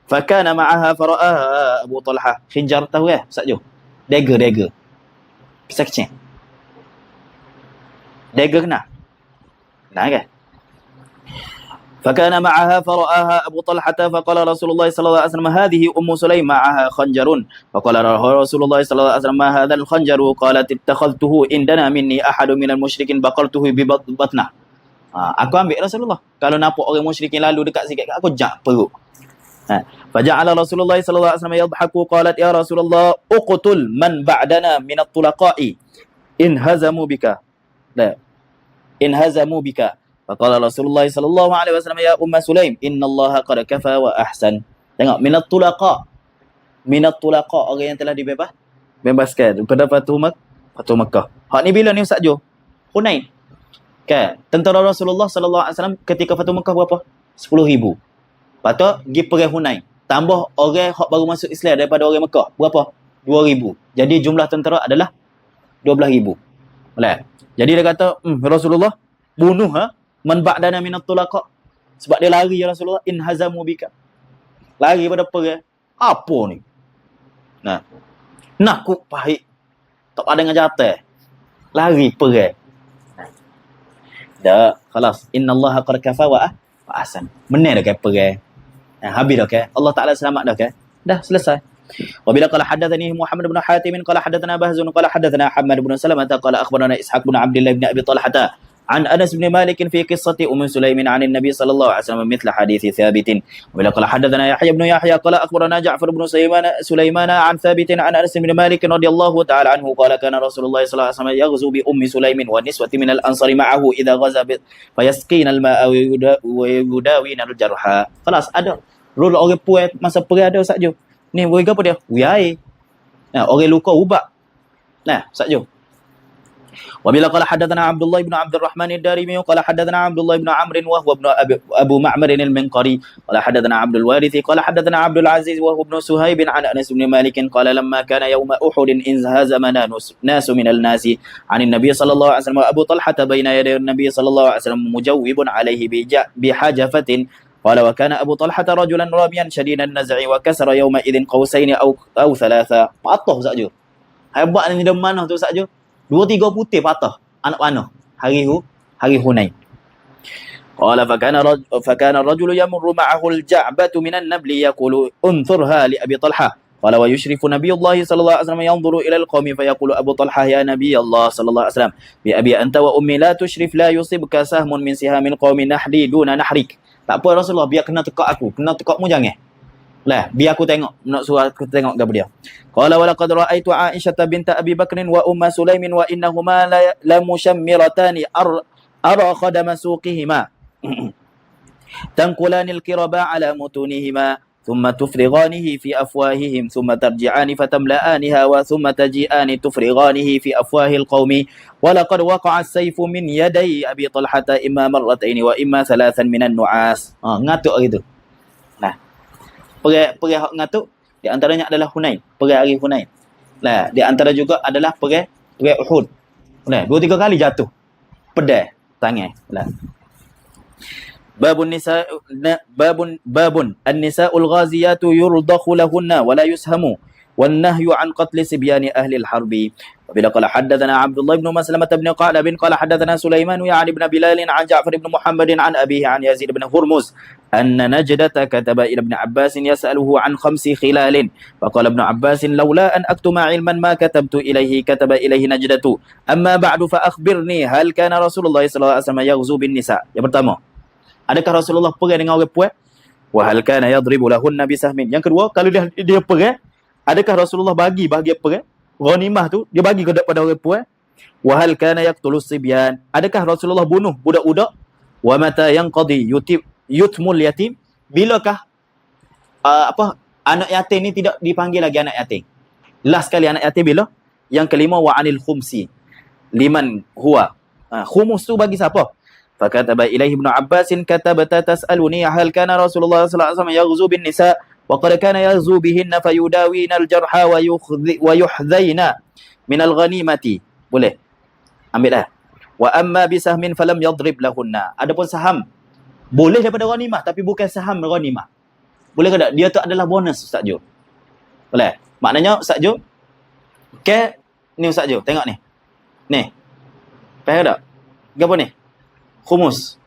فكان معها فرآها أبو طلحة. خنجر tahu ya Ustaz Jo? Dagger pisau kecil. Dagger kena kan? فكان معها فرآها أبو طلحة فقال رسول الله صلى الله عليه وسلم هذه أم سليم معها خنجر فقال رسول الله صلى الله عليه وسلم ما هذا الخنجر قالت اتخذته عندنا مني أحد من المشركين بقرته ببطنه. Aku ambil Rasulullah. Kalau nampak orang musyrikin lalu dekat sikit aku jak perut. فجعل رسول الله صلى الله عليه وسلم يضحك قالت يا رسول الله اقتل من بعدنا من الطلقاء إن هزموا بك فقال رسول الله صلى الله عليه وسلم يا أم سليم إن الله قد كفى وأحسن. Tengok, minat tulaqa orang yang telah bebaskan daripada Fatuh Makkah. Hak ni bila ni Ustaz Jo? Hunain. Kan? Tentera Rasulullah sallallahu alaihi wasallam ketika Fatuh Makkah berapa? 10,000. Lepas tu pergi perang Hunain. Tambah orang hak baru masuk Islam daripada orang Makkah. Berapa? 2,000. Jadi jumlah tentera adalah 12,000. Boleh? Jadi dia kata, Rasulullah bunuh man ba'dana minat tulaqa. Sebab dia lari ya Rasulullah, in hazamu bika. Lari pada perang. Apa ni? Nah. Nakut pahit. Tak ada dengan jatuh. Lari perang. Dah, khalas. Innallaha qad kafa wa ahsan. Benar dah ke perang. Habis dah ke? Allah Taala selamat dah ke? Dah selesai. وبلا قال حدثني محمد بن حاتم قال حدثنا بهز قال حدثنا حماد بن سلمة قال أخبرنا إسحاق بن عبد الله بن أبي طلحة عن أنس بن مالك في قصة أم سليم عن النبي صلى الله عليه وسلم مثل حديث ثابت. وبلا قال حدثنا يحيى بن يحيى قال أخبرنا جعفر بن سليمان عن ثابت عن أنس بن مالك رضي الله تعالى عنه قال كان رسول الله صلى الله عليه وسلم يغزو بأم سليم والنسوة من الأنصار معه إذا غزا فيسقين الماء ويداوين الجرحى. خلاص ada rule orang puas masa perang ada Ustaz Jo. Ni bagi apa dia? Wiai. Orang luka ubat. Ustaz Jo. وبلا قال حدثنا عبد الله بن عبد الرحمن الدارمي قال حدثنا عبد الله بن عمرو وهو ابن ابو معمر المنقري قال حدثنا عبد الوارث قال حدثنا عبد العزيز وهو ابن سهيب عن انس بن مالك قال لما كان يوم احد انهزمنا ناس من الناس عن النبي صلى الله عليه وسلم وابو طلحه بين يدي النبي صلى الله عليه وسلم مجوب عليه بحجفه قال وكان ابو طلحه رجلا راميا شديد النزع وكسر يومئذ قوسين او ثلاثه. Patah Ustaz Jo. Hebat ni dia mana tu Ustaz Jo? 2-3 putih patah anak panah hari Hunain. قال فكان الرجل يمر معه الجعبة من النبل يقول انظرها لأبي طلحة قال ويشرف نبي الله صلى الله عليه وسلم ينظر إلى القوم فيقول أبو طلحة يا نبي الله صلى الله عليه وسلم بأبي أنت وأمي لا تشرف لا يصيبك سهم من سهام القوم نحري دون نحرك. Tak apa Rasulullah, biar kena tekak aku, kena tekakmu jangan. Lah, biar aku tengok, nak suruh aku tengok kepada dia. Qala wa laqad ra'aitu Aisyah binta Abi Bakr wa Umma Sulaimin wa innahuma la mushammiratani ara khadama suqihima tanqulanil kiraba ala mutunihima ثم تفرغانه في أفواههم ثم ترجعان فتملأانها وثم تجيئان تفرغانه في أفواه القوم ولقد وقع السيف من يدي أبي طلحة إما مرتين وإما ثلاثا من النعاس. Ngatuk hari tu. Nah, perang hak ngatuk di antaranya adalah Hunain, perang hari Hunain. Nah, di antara juga adalah perang Uhud. Nah, 2-3 kali jatuh pedang tangan. Nah. Babun an-nisa'ul ghaziyatu yurdakhu lahunna wa la yushamu wan nahyu an qatl sibyani ahli al-harbi. Bila qala haddatsana Abdullah ibn Maslamah ibn Qa'lab qala haddatsana Sulaiman ya'ni ibn Bilal an Ja'far ibn Muhammad an abihi an Yazid ibn Hurmuz anna Najdata kataba ila ibn Abbas yas'aluhu an 5 khilalin faqala ibn Abbas laula an aktuma ilman ma katabtu ilayhi kataba ilayhi Najdatu amma ba'du fa akhbirni hal kana Rasulullah sallallahu alaihi wasallam yaghzu bin nisa. Yang pertama, adakah Rasulullah perang dengan orang puan? Wa hal kana yadribu lahunna bisahmin. Yang kedua, kalau dia perang, adakah Rasulullah bagi bahagian perang? Ghanimah tu dia bagi kepada orang puan. Wa hal kana yaqtulus sibyan. Adakah Rasulullah bunuh budak-budak? Wa mata yanqadi yutmul yatim. Bilakah anak yatim ni tidak dipanggil lagi anak yatim? Last kali anak yatim bila? Yang kelima wa anil khumsi. Liman huwa. Khumus tu bagi siapa? فكتب إليه ابن عباس كتبت تسألني هل كان رسول الله صلى الله عليه وسلم يغزو بالنساء وقد كان يغزو بهن فيداوين الجرحى ويحذين من الغنيمة. Boleh ambil dah. Wa amma bisahmin falam yadrib lahunna. Adapun saham boleh daripada ghanimah tapi bukan saham ghanimah. Boleh ke tak? Dia tu adalah bonus Ustaz Jo. Boleh. Maknanya Ustaz Jo ni Ustaz Jo tengok ni. Ni. Faham tak? Apa ni? Khumus.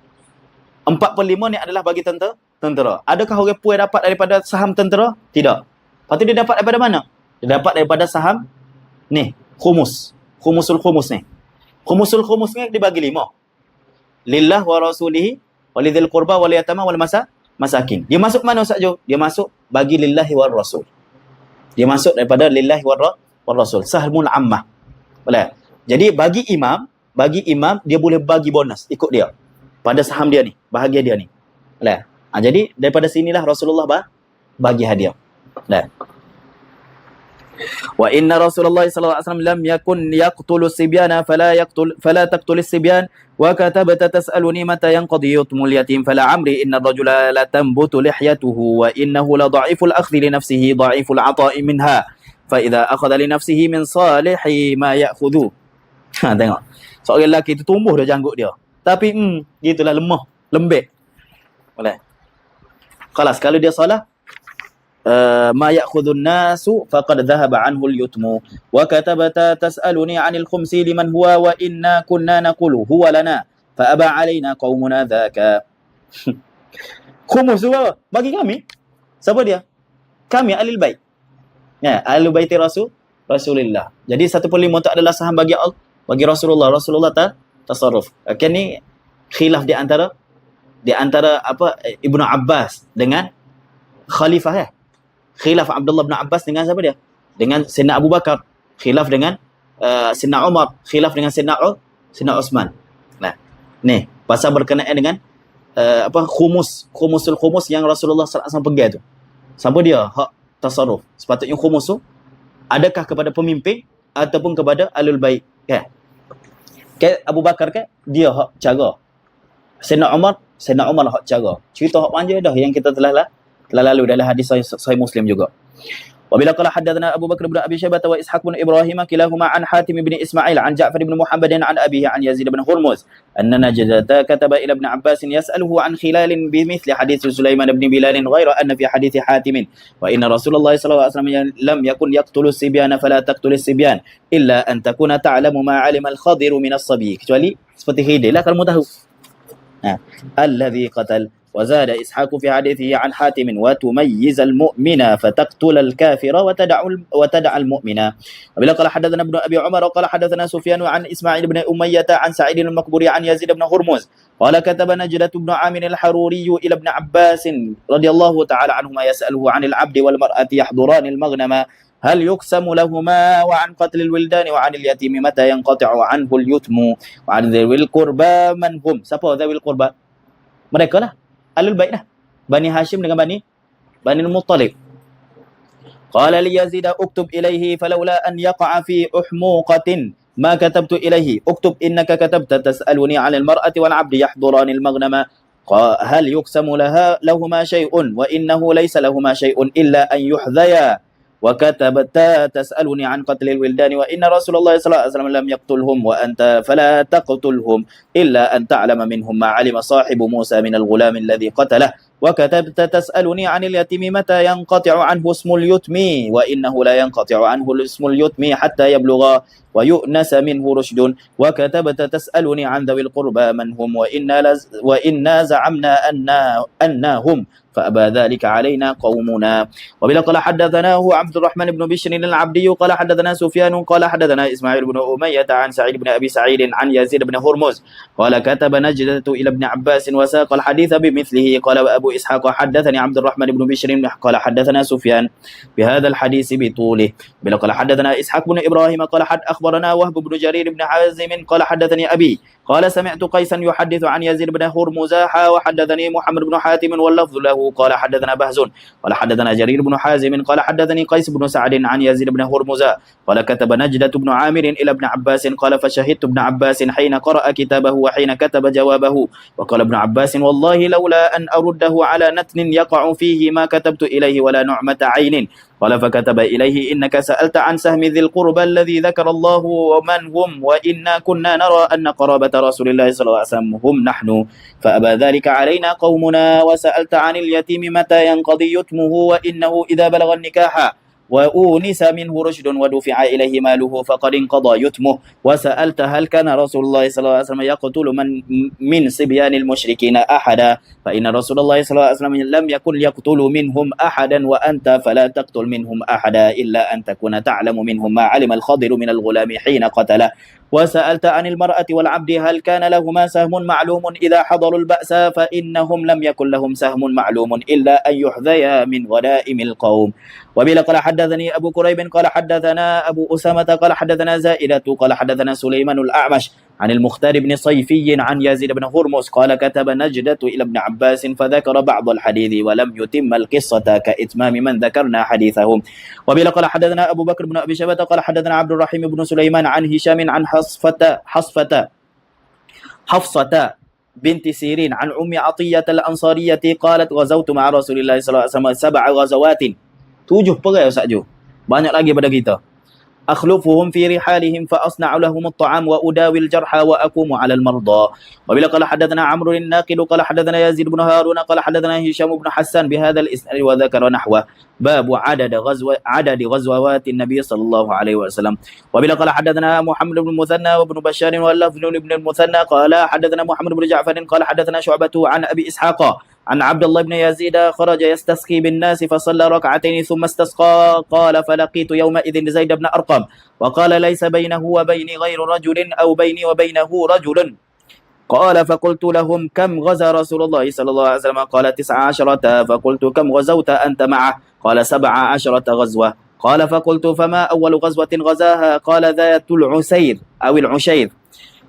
4/5 ni adalah bagi tentera. Adakah orang puan dapat daripada saham tentera? Tidak. Lepas tu dia dapat daripada mana? Dia dapat daripada saham ni, khumus. Khumusul khumus ni. Khumusul khumus ni dibagi 5. Lillah wa rasulihi walidhil qurba wal yatama wal masakin. Dia masuk mana Ustaz Jo? Dia masuk bagi lillahi war rasul. Dia masuk daripada lillahi war rasul. Sahmul ammah. Boleh. Jadi bagi imam dia boleh bagi bonus ikut dia pada saham dia ni, bahagia dia ni. Lah. Jadi daripada sinilah Rasulullah bagi hadiah. Lah. Wa inna Rasulullah sallallahu alaihi wasallam lam yakun yaqtulu sibyana fala taqtul sibyan wa katabta tas'aluni mata yanqadi yutmul yatim fala amri inna ar-rajula la tanbutu lihyatuhu wa innahu la dha'iful akhdhi li nafsihi dha'iful 'ata'i minha fa idza akhadha li nafsihi min salihi ma ya'khudhu. Tengok. Seorang lelaki tu tumbuh dah janggut dia. Tapi gitulah lemah, lembek. Boleh. Kelas kalau dia salah ma ya'khudhun nasu faqad dhahaba anhu al-yutmu wa katabata tas'aluni 'anil khumsi liman huwa wa inna kunna naqulu huwa lana fa aba 'alaina qaumuna dhaka. Khumus tu bagi kami. Siapa dia? Kami ahlul bait. Ya, ahlul bait Rasulullah. Jadi 1/5 tu adalah saham bagi Allah. Bagi Rasulullah tasarruf. Ni khilaf di antara Ibnu Abbas dengan khalifah ya. Khilaf Abdullah bin Abbas dengan siapa dia? Dengan Sayyidina Abu Bakar. Khilaf dengan Sayyidina Umar, khilaf dengan Sayyidina Utsman. Nah, ni pasal berkenaan dengan khumusul khumus yang Rasulullah sallallahu alaihi wasallam pegang tu. Siapa dia hak tasarruf? Sepatutnya khumus tu adakah kepada pemimpin ataupun kepada alul bait? Kan? Abu Bakar kan dia hak cara. Sayyidina Umar hak cara. Cerita hak panjang dah yang kita telah lalu dalam hadis sahih Muslim juga. Wabila qala haddatsana Abu Bakar bin Abi Syaibah wa Ishaq bin Ibrahim kilahuma an Hatim bin Ismail an Ja'far bin Muhammad an abihi an Yazid bin Hurmuz anna Najdata kataba ila ibn Abbas yas'aluhu an khilalin bimithli hadits Sulaiman bin Bilal ghaira anna fi hadits Hatim wa inna Rasulullah sallallahu alaihi wasallam lam yakun yaqtulu sibyana fala taqtulu sibyan illa an takuna ta'lamu ma 'alima al-Khadir min as-sabi. Kecuali seperti Khidir lah kalau tahu. Alladhi qatal وزاد إسحاق في حديثه عن حاتم وتميز المؤمن فتقتل الكافر وتدع المؤمن. وبلا قال حدثنا ابن أبي عمر قال حدثنا سفيان عن إسماعيل بن أمية عن سعيد المقبوري عن يزيد بن هرمز قال كتب نجدة بن عامر الحروري إلى ابن عباس رضي الله تعالى عنهما يسأله عن العبد والمرأة يحضران المغنم هل يقسم لهما وعن قتل الولدان وعن اليتيم متى ينقطع عنه اليتم وعن ذوي القربى من هم. Siapa ذوي القربى? Mereka lah Ahlul Bait dah. Bani Hashim dengan Bani بني المطلب. قال ليزيد اكتب إليه فلولا أن يقع في أحموقة ما كتبت إليه. اكتب إنك كتبت تسألني عن المرأة والعبد يحضران المغنم، هل يقسم لهما شيء وإنه ليس لهما شيء إلا أن يحذيا، وكتبت تسألني عن قتل الولدان وإن رسول الله صلى الله عليه وسلم لم يقتلهم وأنت فلا تقتلهم إلا أن تعلم منهم ما علم صاحب موسى من الغلام الذي قتله، وكتبت تسألني عن اليتيم متى ينقطع عنه اسم اليتم وإنه لا ينقطع عنه اسم اليتم حتى يبلغ ويؤنس منه رشد، وكتبت تسألني عن ذوي القربى من هم وإنا زعمنا أنا هم فأبى ذلك علينا قومنا. وبلا قال حدثناه عبد الرحمن بن بشر العبدي قال حدثنا سفيان قال حدثنا إسماعيل بن أمية عن سعيد بن أبي سعيد عن يزيد بن هرمز قال كتب نجدة إلى ابن عباس وساق الحديث بمثله. قال أبو إسحاق حدثني عبد الرحمن بن بشر قال حدثنا سفيان بهذا الحديث بطوله. بلا قال حدثنا إسحاق بن إبراهيم قال أخبرنا وهب بن جرير بن حازم قال حدثني أبي قال سمعت قيسا يحدث عن يزيد بن هرمز وحدثني محمد بن حاتم واللفظ له قال حدثنا بهز قال حدثنا جرير بن حازم قال حدثني قيس بن سعد عن يزيد بن هرمز قال كتب نجدة بن عامر إلى ابن عباس قال فشهدت ابن عباس حين قرأ كتابه وحين كتب جوابه. وقال ابن عباس والله لولا أن أرده على نتن يقع فيه ما كتبت إليه ولا نعمة عين. قال فكتب إليه إنك سألت عن سهم ذي القربى الذي ذكر الله ومن هم وإنا كنا نرى أن قرابة رسول الله صلى الله عليه وسلم هم نحن فأبى ذلك علينا قومنا. وسألت عن اليتيم متى ينقضي يتمه وإنه إذا بلغ النكاح وأونس منه رشد ودفع إليه ماله فقد انقضى يتمه. وسألت هل كان رسول الله صلى الله عليه وسلم يقتل من صبيان المشركين أحدا فإن رسول الله صلى الله عليه وسلم لم يكن يقتل منهم أحدا وأنت فلا تقتل منهم أحدا إلا أن تكون تعلم منهم ما علم الخضر من الغلام حين قتله. وسألت عن المرأة والعبد هل كان لهما سهم معلوم إذا حضروا البأس فإنهم لم يكن لهم سهم معلوم إلا أن يحذيا من غنائم القوم. وبلا قال حدثني أبو كريب قال حدثنا أبو أسامة قال حدثنا زائدة قال حدثنا سليمان الأعمش عن المختار بن صيفي عن يزيد بن هرمز قال كتب نجدة إلى ابن عباس فذكر بعض الحديث ولم يتم القصة كإتمام من ذكرنا حديثهم. وبلا قال حدثنا أبو بكر بن أبي شيبة قال حدثنا عبد الرحيم بن سليمان عن هشام عن حفصة بنت سيرين عن أم عطية الأنصارية قالت غزوت مع رسول الله صلى الله عليه وسلم 7 غزوات. 7 perang Ustaz Jo. Banyak lagi pada kita. أخلفهم في رحالهم فأصنع لهم الطعام وأداوي الجرحى وأقوم على المرضى. وبلا قال حدثنا عمرو الناقد قال حدثنا يزيد بن هارون قال حدثنا هشام بن حسان بهذا الإسناد وذكر نحوه باب عدد غزوات النبي صلى الله عليه وسلم. وبلا قال حدثنا محمد بن المثنى وابن بشار واللفظ بن المثنى قال حدثنا محمد بن جعفر قال حدثنا شعبة عن أبي إسحاق عن عبد الله بن يزيد خرج يستسقي بالناس فصلى ركعتين ثم استسقى قال فلقيت يومئذ زيد بن أرقم وقال ليس بينه وبيني غير رجل أو بيني وبينه رجل. قال فقلت لهم كم غزا رسول الله صلى الله عليه وسلم قال 19 فقلت كم غزوت أنت معه قال 17 غزوة. قال فقلت فما أول غزوة غزاها قال ذات العسير أو العشير.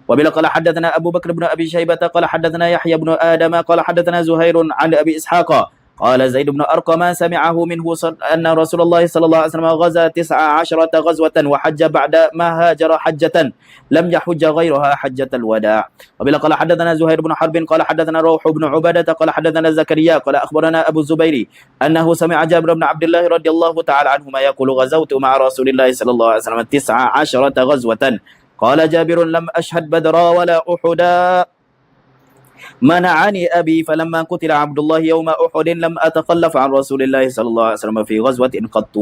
وبلا قال حدثنا أبو بكر بن أبي شيبة قال حدثنا يحيى بن آدم قال حدثنا زهير عن أبي إسحاق قال زيد بن أرقم سمعه منه أن رسول الله صلى الله عليه وسلم غزا 19 غزوة وحج بعد ما هاجر حجة لم يحج غيرها حجة الوداع. وبلا قال حدثنا زهير بن حرب قال حدثنا روح بن عبادة قال حدثنا زكريا قال أخبرنا أبو الزبير أنه سمع جابر بن عبد الله رضي الله تعالى عنهما يقول غزوت مع رسول الله صلى الله عليه وسلم 19 غزوة. قال جابر لم أشهد بدرا ولا أحدا منعني أبي فلما قتل عبد الله يوم أحد لم أتخلف عن رسول الله صلى الله عليه وسلم في غزوة قط.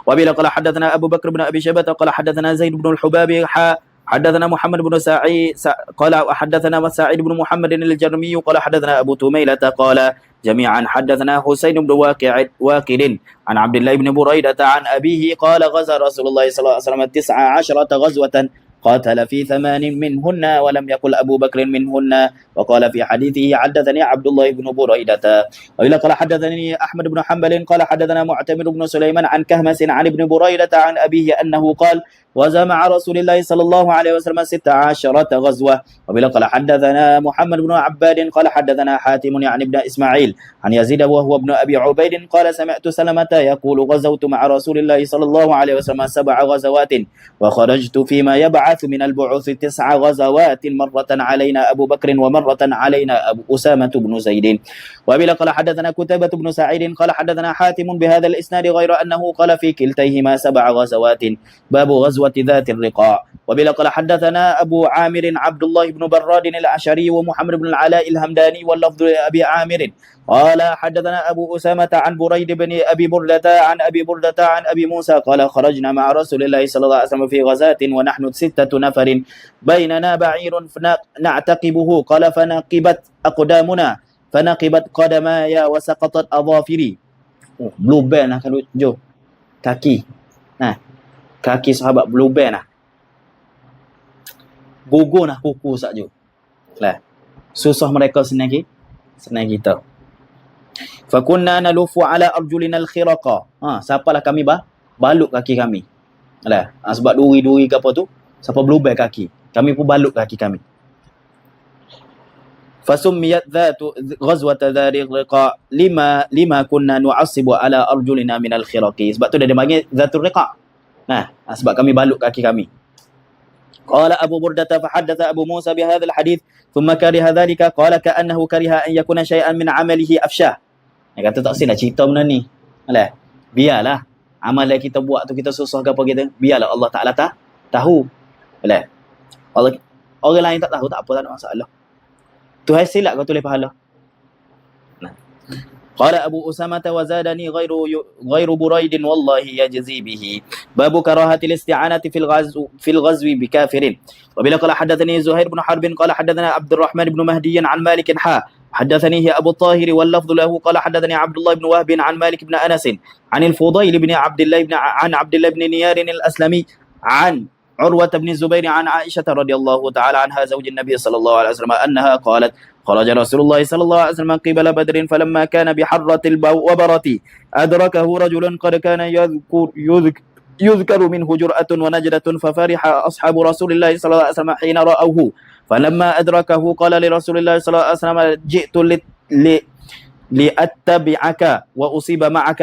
وبلا قال حدثنا أبو بكر بن أبي شيبة قال حدثنا زيد بن الحباب حدثنا محمد بن سعيد قال حدثنا سعيد بن محمد الجرمي قال حدثنا أبو تميلة قال جميعا حدثنا حسين بن واكد عن عبد الله بن بريدة عن أبيه قال غزا رسول الله صلى الله عليه وسلم 19 غزوة قاتل في 8 منهن ولم يقل أبو بكر منهن. وقال في حديثه حدثني عبد الله بن بريدة. وإلا قال حدثني أحمد بن حنبل قال حدثنا معتمر بن سليمان عن كهمس عن ابن بريدة عن أبيه أنه قال غزا مع رسول الله صلى الله عليه وسلم 16 غزوة. وبلا قال حدثنا محمد بن عباد قال حدثنا حاتم يعني ابن إسماعيل عن يزيد وهو ابن أبي عبيد قال سمعت سلمة يقول غزوت مع رسول الله صلى الله عليه وسلم 7 غزوات وخرجت فيما يبعث من البعوث 9 غزوات، مرة علينا أبو بكر ومرة علينا أبو أسامة بن زيد. وبلا قال حدثنا كتيبة بن سعيد قال حدثنا حاتم بهذا الإسناد غير أنه قال في كلتيهما 7 غزوات. باب غزوة ذات الرقاع. وبلا قال حدثنا أبو عامر عبد الله بن براد الأشعري ومحمد بن العلاء الهمداني واللفظ لأبي عامر قال حدثنا أبو أسامة عن بريد بن أبي بردة عن أبي بردة عن أبي موسى قال خرجنا مع رسول الله صلى الله عليه وسلم في غزاة ونحن 6 نفر بيننا بعير نعتقبه قال فنقبت أقدامنا فنقبت قدماي وسقطت أظافري. Blue band lah kalau jom kaki. Kaki sahabat blue band lah. Gugur lah kuku saja. Lah. Susah mereka senang kita. Fakunna nalufu ala arjulina al-khiraqa. Siapalah kami balut kaki kami. Lah. Sebab duri-duri ke apa tu, siapa blue band kaki. Kami pun balut kaki kami. Fasummiyat dhatu ghazwata dhari riqa lima kunna nu'assibu ala arjulina minal khiraqi. Sebab tu dia panggil dhatul riqa. Sebab kami balut kaki kami. Qala Abu Burdah fa haddatha Abu Musa bi hadzal hadith thumma kariha dhalika qala ka'annahu kariha an yakuna shay'an min 'amalihi afshah. Dia kata tak silap cerita benda ni. Alah, biarlah amal yang kita buat tu kita susah ke apa kita, biarlah Allah Taala tahu. Alah. Orang lain tak tahu tak apa, tak ada masalah. Tuhan silap kau tulis pahala. Qala Abu Usamah wa zadani ghairu buraidin wallahi yajzi bihi. Babu karahatil isti'anati fil ghazwi bi kafirin. Wa bila qala hadathani Zuhair bin Harb qala hadathana Abdurrahman bin Mahdi an Malik حدثني أبو الطاهر واللفظ له قال حدثني عبد الله بن وهب عن مالك بن أنس عن الفضيل بن عبد الله بن نيار الأسلمي عن عروة بن الزبير عن عائشة رضي الله تعالى عنها زوج النبي صلى الله عليه وسلم أنها قالت خرج رسول الله صلى الله عليه وسلم قبل بدر فلما كان بحرة الوبرة أدركه رجل قد كان يذكر منه جرأة ونجدة ففرح أصحاب رسول الله صلى الله عليه وسلم حين رأوه فلما أدركه قال لرسول الله صلى الله عليه وسلم جئت لأتبعك وأصيب معك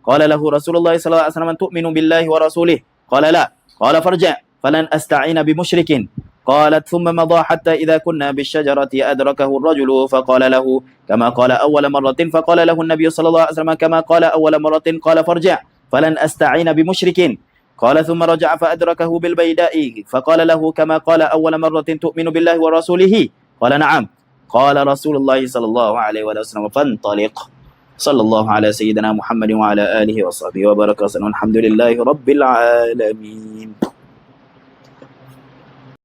قال له رسول الله صلى الله عليه وسلم تؤمن بالله ورسوله قال لا قال فارجع فلن أستعين بمشرك قالت ثم مضى حتى إذا كنا بالشجرة أدركه الرجل فقال له كما قال أول مرة فقال له النبي صلى الله عليه وسلم كما قال أول مرة قال فارجع فلن أستعين بمشرك قال ثم رجع فأدركه بالبيداء فقال له كما قال أول مرة تؤمن بالله ورسوله قال نعم قال رسول الله صلى الله عليه وسلم فانطلق صلى الله على سيدنا محمد وعلى آله وصحبه وبارك وسلم الحمد لله رب العالمين.